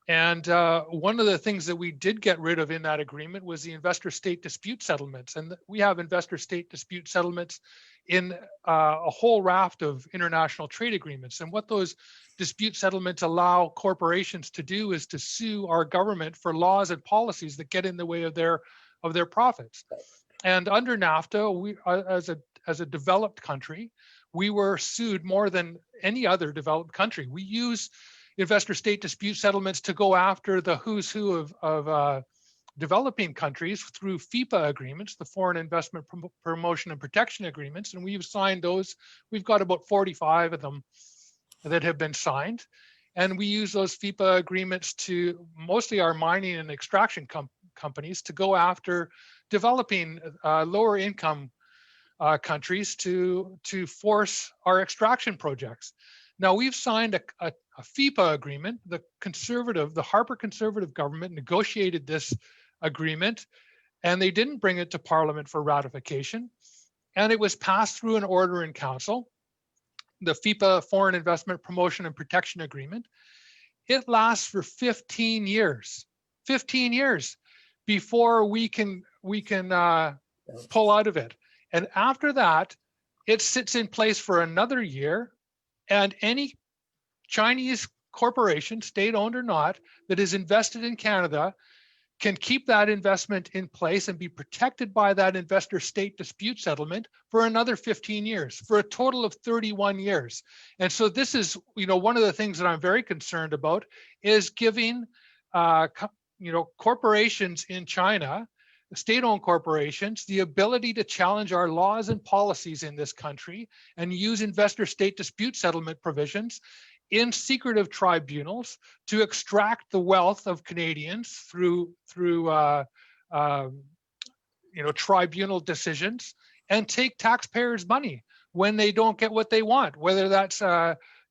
And one of the things that we did get rid of in that agreement was the investor-state dispute settlements. And we have investor-state dispute settlements in a whole raft of international trade agreements. And what those dispute settlements allow corporations to do is to sue our government for laws and policies that get in the way of their profits. And under NAFTA, we, as a developed country, we were sued more than any other developed country. We use investor-state dispute settlements to go after the who's who of developing countries through FIPA agreements, the Foreign Investment Promotion and Protection Agreements, and we've signed those. We've got about 45 of them that have been signed, and we use those FIPA agreements to mostly our mining and extraction companies to go after developing lower income countries to force our extraction projects. Now we've signed a FIPA agreement. The Harper Conservative government negotiated this agreement, and they didn't bring it to Parliament for ratification. And it was passed through an order in council, the FIPA Foreign Investment Promotion and Protection Agreement. It lasts for 15 years, 15 years before we can pull out of it. And after that, it sits in place for another year. And any Chinese corporation, state-owned or not, that is invested in Canada can keep that investment in place and be protected by that investor-state dispute settlement for another 15 years, for a total of 31 years. And so this is, you know, one of the things that I'm very concerned about is giving, you know, corporations in China, state-owned corporations, the ability to challenge our laws and policies in this country and use investor-state dispute settlement provisions in secretive tribunals to extract the wealth of Canadians through you know, tribunal decisions and take taxpayers' money when they don't get what they want, whether that's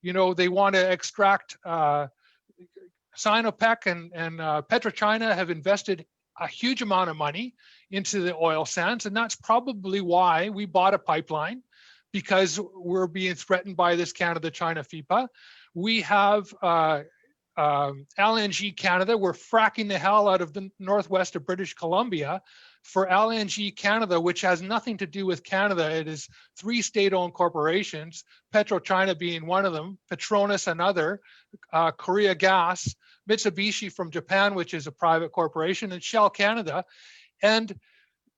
you know, they want to extract Sinopec and PetroChina have invested a huge amount of money into the oil sands, and that's probably why we bought a pipeline, because we're being threatened by this Canada-China FIPA. We have LNG Canada. We're fracking the hell out of the northwest of British Columbia for LNG Canada, which has nothing to do with Canada. It is 3 state-owned corporations, PetroChina being one of them, Petronas another, Korea Gas, Mitsubishi from Japan, which is a private corporation, and Shell Canada. And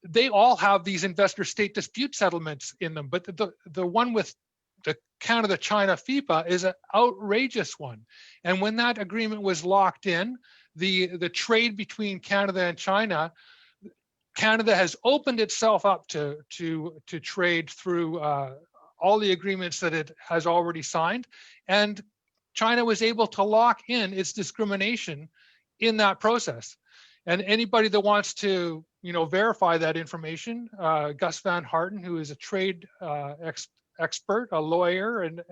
they all have these investor-state dispute settlements in them. But the one with the Canada-China FIPA is an outrageous one. And when that agreement was locked in, the trade between Canada and China, Canada has opened itself up to trade through all the agreements that it has already signed. And China was able to lock in its discrimination in that process. And anybody that wants to verify that information. Gus Van Harten, who is a trade expert, a lawyer and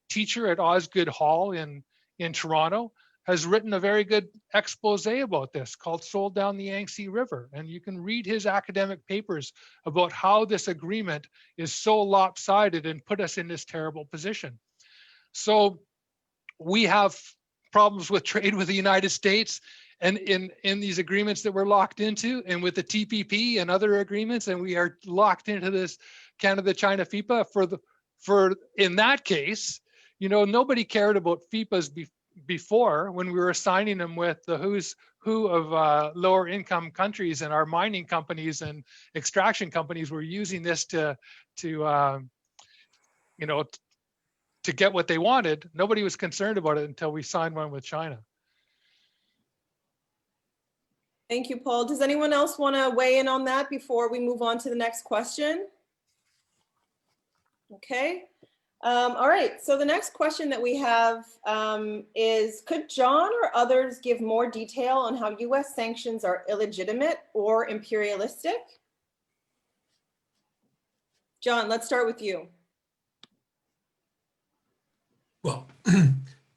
teacher at Osgoode Hall in Toronto, has written a very good expose about this called Sold Down the Yangtze River. And you can read his academic papers about how this agreement is so lopsided and put us in this terrible position. So we have problems with trade with the United States and in these agreements that we're locked into, and with the TPP and other agreements, and we are locked into this Canada-China FIPA for in that case, nobody cared about FIPAs before when we were signing them with the who's who of lower income countries, and our mining companies and extraction companies were using this to get what they wanted. Nobody was concerned about it until we signed one with China. Thank you, Paul. Does anyone else want to weigh in on that before we move on to the next question? Okay. All right. So the next question that we have is, could John or others give more detail on how US sanctions are illegitimate or imperialistic? John, let's start with you. Well,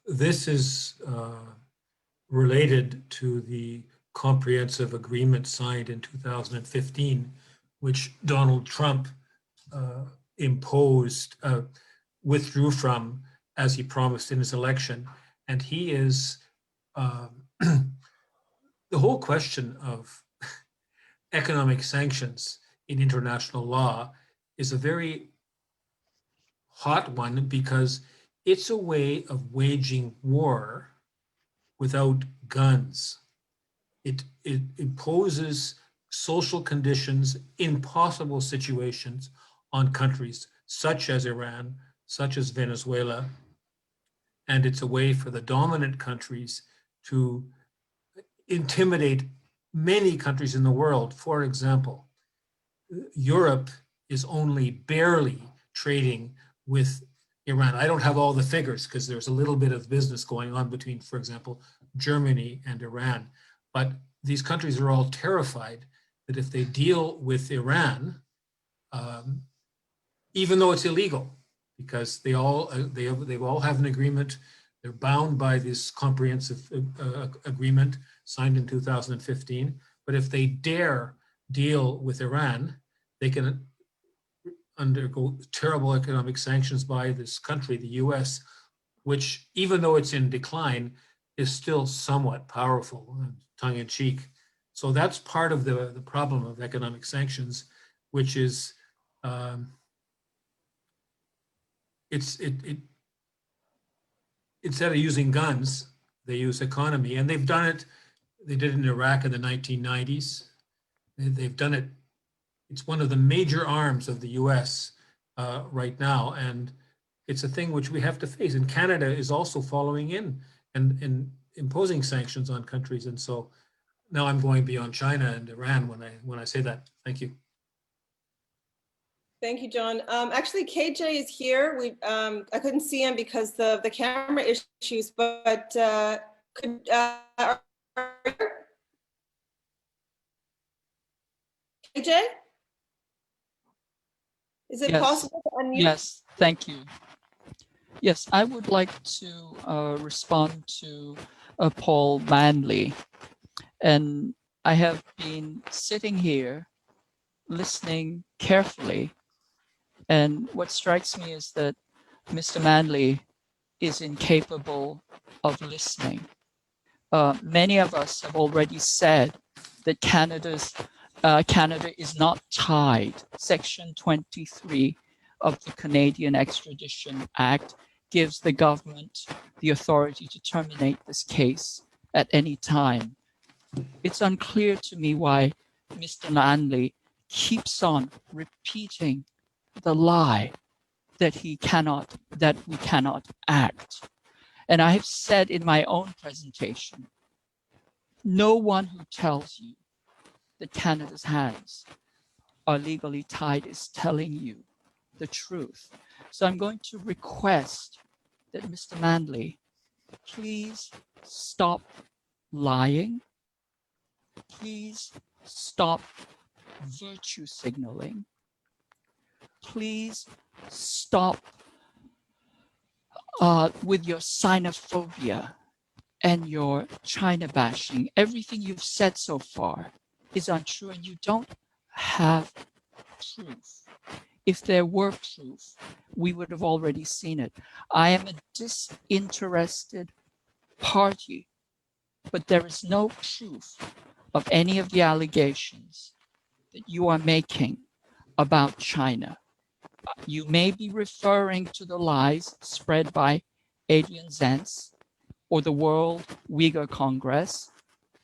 this is related to the comprehensive agreement signed in 2015, which Donald Trump withdrew from, as he promised in his election. And he is, the whole question of economic sanctions in international law is a very hot one, because it's a way of waging war without guns. It imposes social conditions in possible situations on countries such as Iran, such as Venezuela, and it's a way for the dominant countries to intimidate many countries in the world. For example, Europe is only barely trading with Iran. I don't have all the figures because there's a little bit of business going on between, for example, Germany and Iran. But these countries are all terrified that if they deal with Iran, even though it's illegal, because they all have an agreement, they're bound by this comprehensive agreement signed in 2015. But if they dare deal with Iran, they can undergo terrible economic sanctions by this country, the US, which, even though it's in decline, is still somewhat powerful, tongue-in-cheek. So that's part of the problem of economic sanctions, which is instead of using guns, they use economy, and they've done it. They did it in Iraq in the 1990s. They've done it. It's one of the major arms of the US right now, and it's a thing which we have to face. And Canada is also following in and imposing sanctions on countries. And so now I'm going beyond China and Iran when I say that. Thank you. Thank you, John. Actually, KJ is here. I couldn't see him because of the camera issues, but KJ? Is it possible to unmute? Yes, thank you. Yes, I would like to respond to Paul Manley. And I have been sitting here listening carefully. And what strikes me is that Mr. Manley is incapable of listening. Many of us have already said that Canada is not tied. Section 23 of the Canadian Extradition Act gives the government the authority to terminate this case at any time. It's unclear to me why Mr. Manley keeps on repeating the lie that we cannot act. And I have said in my own presentation, no one who tells you that Canada's hands are legally tied is telling you the truth. So I'm going to request that Mr. Manley, please stop lying. Please stop virtue signaling. Please stop with your Sinophobia and your China bashing. Everything you've said so far is untrue, and you don't have proof. If there were proof, we would have already seen it. I am a disinterested party, but there is no proof of any of the allegations that you are making about China. You may be referring to the lies spread by Adrian Zenz or the World Uyghur Congress,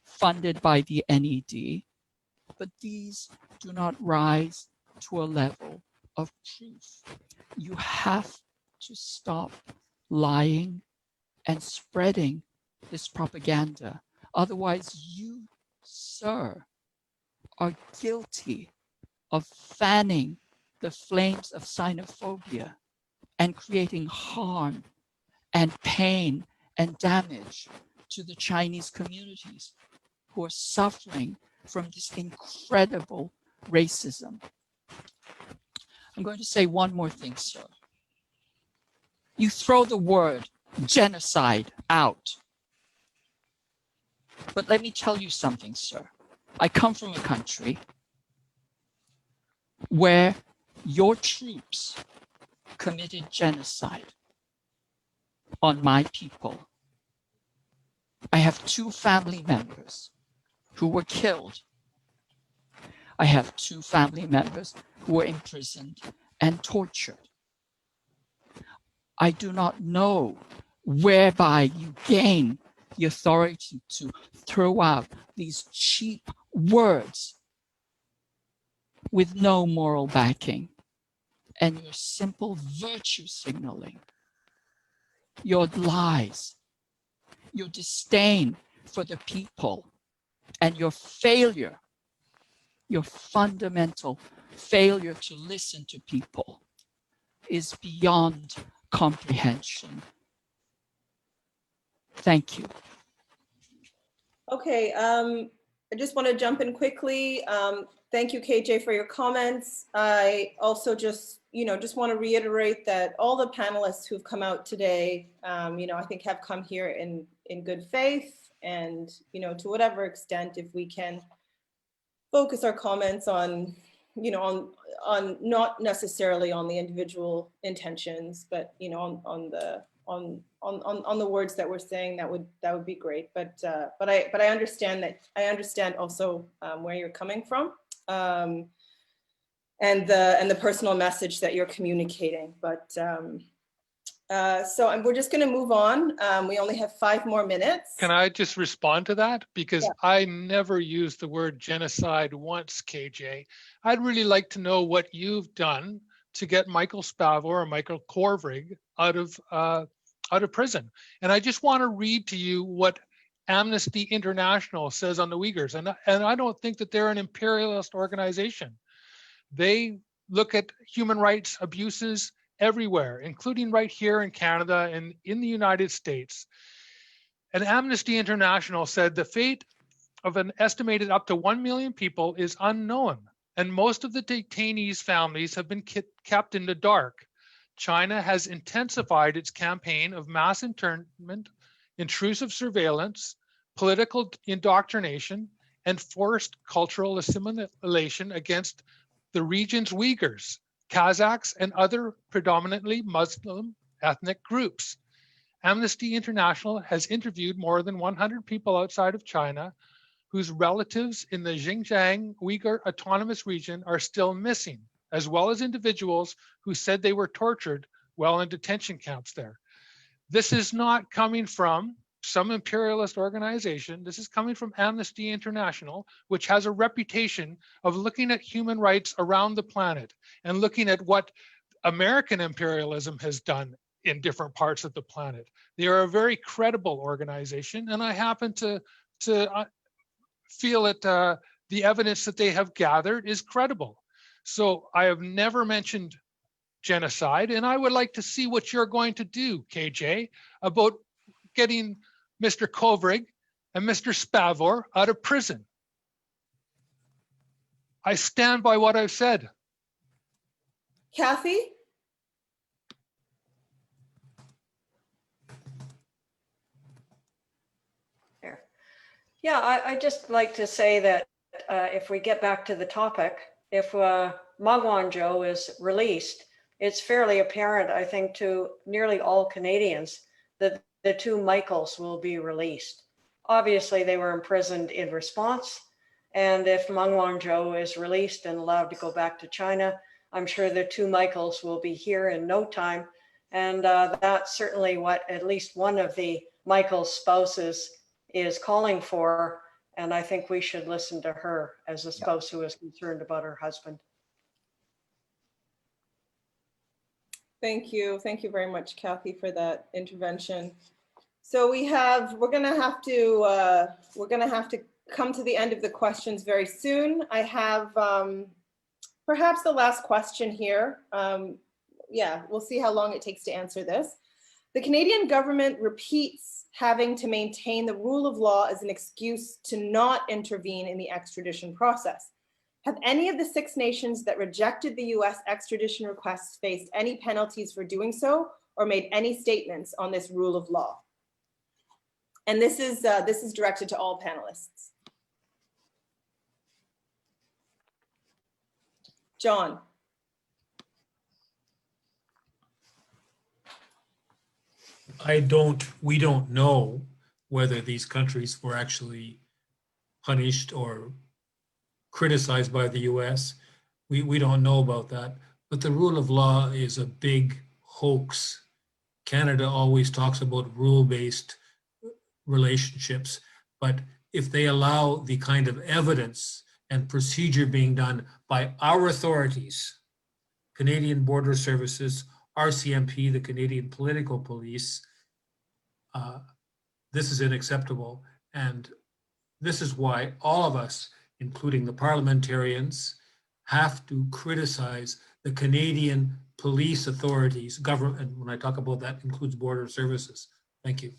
funded by the NED, but these do not rise to a level of proof. You have to stop lying and spreading this propaganda. Otherwise, you, sir, are guilty of fanning the flames of Sinophobia and creating harm and pain and damage to the Chinese communities who are suffering from this incredible racism. I'm going to say one more thing, sir. You throw the word genocide out. But let me tell you something, sir. I come from a country where your troops committed genocide on my people. I have 2 family members who were killed. I have 2 family members who were imprisoned and tortured. I do not know whereby you gain the authority to throw out these cheap words with no moral backing and your simple virtue signaling, your lies, your disdain for the people, and your failure, your fundamental failure to listen to people is beyond comprehension. Thank you. Okay, I just want to jump in quickly. Thank you, KJ, for your comments. I also just want to reiterate that all the panelists who've come out today, I think have come here in good faith, and, to whatever extent, if we can focus our comments on, on not necessarily on the individual intentions, but, on the words that we're saying, that would be great. But I understand also where you're coming from, and the personal message that you're communicating. But so we're just going to move on. We only have 5 more minutes. Can I just respond to that? Because Yeah. I never used the word genocide once, KJ. I'd really like to know what you've done to get Michael Spavor or Michael Kovrig out of prison. And I just want to read to you what Amnesty International says on the Uyghurs. And I don't think that they're an imperialist organization. They look at human rights abuses everywhere, including right here in Canada and in the United States. And Amnesty International said the fate of an estimated up to 1 million people is unknown, and most of the detainees' families have been kept in the dark. China has intensified its campaign of mass internment, intrusive surveillance, political indoctrination, and forced cultural assimilation against the region's Uyghurs, Kazakhs, and other predominantly Muslim ethnic groups. Amnesty International has interviewed more than 100 people outside of China whose relatives in the Xinjiang Uyghur Autonomous Region are still missing, as well as individuals who said they were tortured while in detention camps there. This is not coming from some imperialist organization. This is coming from Amnesty International, which has a reputation of looking at human rights around the planet and looking at what American imperialism has done in different parts of the planet. They are a very credible organization, and I happen to feel that the evidence that they have gathered is credible. So I have never mentioned genocide, and I would like to see what you're going to do, KJ, about getting Mr. Kovrig and Mr. Spavor out of prison. I stand by what I've said. Cathy? There. Yeah, I just like to say that if we get back to the topic, if Meng Wanzhou is released, it's fairly apparent, I think, to nearly all Canadians that the two Michaels will be released. Obviously, they were imprisoned in response. And if Meng Wanzhou is released and allowed to go back to China, I'm sure the two Michaels will be here in no time. And that's certainly what at least one of the Michael's spouses is calling for. And I think we should listen to her as a spouse who is concerned about her husband. Thank you. Thank you very much, Cathy, for that intervention. So we're gonna have to come to the end of the questions very soon. I have perhaps the last question here. Yeah, we'll see how long it takes to answer this. The Canadian government repeats having to maintain the rule of law as an excuse to not intervene in the extradition process. Have any of the 6 nations that rejected the US extradition requests faced any penalties for doing so or made any statements on this rule of law? And this is directed to all panelists. John. We don't know whether these countries were actually punished or criticized by the US. We don't know about that, but the rule of law is a big hoax. Canada always talks about rule-based relationships, but if they allow the kind of evidence and procedure being done by our authorities, Canadian Border Services, RCMP, the Canadian Political Police, this is unacceptable. And this is why all of us, including the parliamentarians, have to criticize the Canadian police authorities, government, and when I talk about that, includes Border Services. Thank you.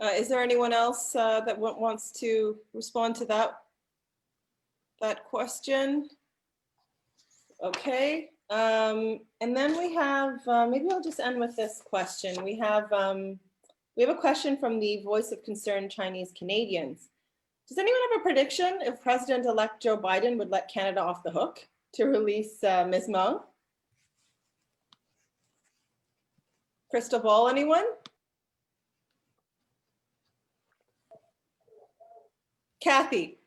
Is there anyone else that wants to respond to that question? Okay, and then we have, maybe I'll just end with this question. We have a question from the Voice of Concerned Chinese Canadians. Does anyone have a prediction if President-elect Joe Biden would let Canada off the hook to release Ms. Meng? Crystal ball, anyone? Cathy.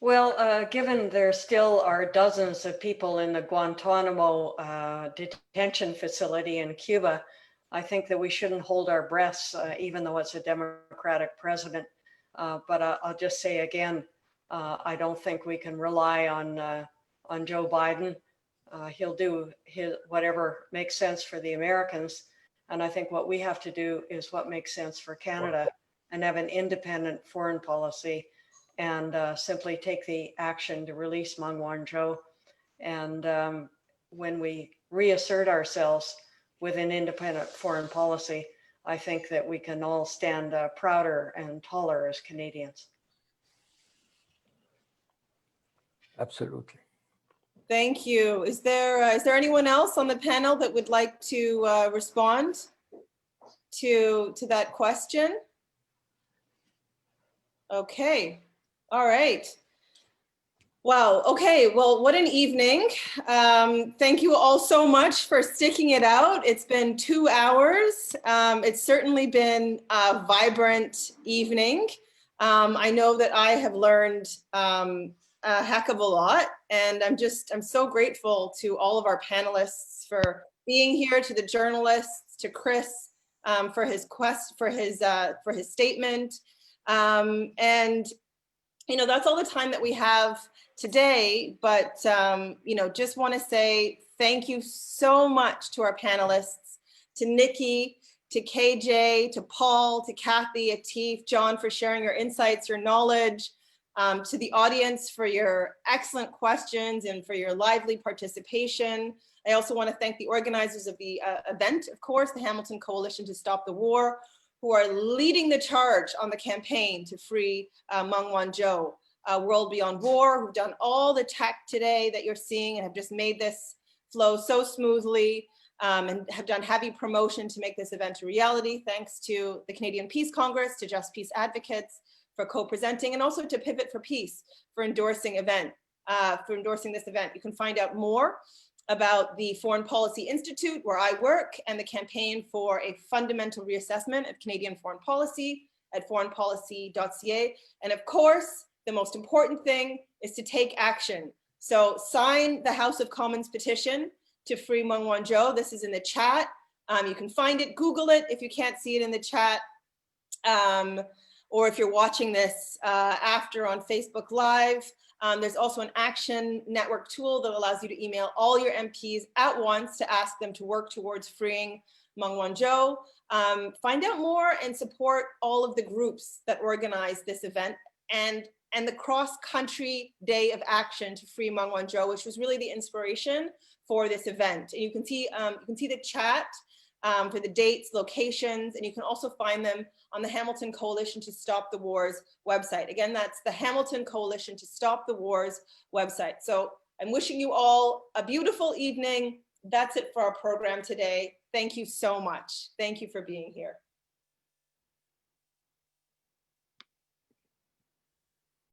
Well, given there still are dozens of people in the Guantanamo detention facility in Cuba, I think that we shouldn't hold our breaths, even though it's a Democratic president. But I'll just say again, I don't think we can rely on Joe Biden. He'll do whatever makes sense for the Americans. And I think what we have to do is what makes sense for Canada and have an independent foreign policy and simply take the action to release Meng Wanzhou. And when we reassert ourselves with an independent foreign policy, I think that we can all stand prouder and taller as Canadians. Absolutely. Thank you. Is there anyone else on the panel that would like to respond to that question? Okay. All right. Wow. Okay. Well, what an evening. Thank you all so much for sticking it out. It's been 2 hours. It's certainly been a vibrant evening. I know that I have learned a heck of a lot, and I'm so grateful to all of our panelists for being here, to the journalists, to Chris for his statement, and that's all the time that we have today. But just want to say thank you so much to our panelists, to Niki, to KJ, to Paul, to Cathy, Atif, John, for sharing your insights, your knowledge. To the audience for your excellent questions and for your lively participation. I also want to thank the organizers of the event, of course, the Hamilton Coalition to Stop the War, who are leading the charge on the campaign to free Meng Wanzhou. World Beyond War, who've done all the tech today that you're seeing and have just made this flow so smoothly, and have done heavy promotion to make this event a reality. Thanks to the Canadian Peace Congress, to Just Peace Advocates for co-presenting, and also to Pivot for Peace for endorsing this event. You can find out more about the Foreign Policy Institute, where I work, and the campaign for a fundamental reassessment of Canadian foreign policy at foreignpolicy.ca. And of course, the most important thing is to take action. So sign the House of Commons petition to free Meng Wanzhou. This is in the chat. You can find it, Google it if you can't see it in the chat. Or if you're watching this after on Facebook Live, there's also an action network tool that allows you to email all your MPs at once to ask them to work towards freeing Meng Wanzhou. Find out more and support all of the groups that organize this event and the cross-country day of action to free Meng Wanzhou, which was really the inspiration for this event. And you can see the chat for the dates, locations, and you can also find them on the Hamilton Coalition to Stop the War's website. Again, that's the Hamilton Coalition to Stop the War's website. So I'm wishing you all a beautiful evening. That's it for our program today. Thank you so much. Thank you for being here.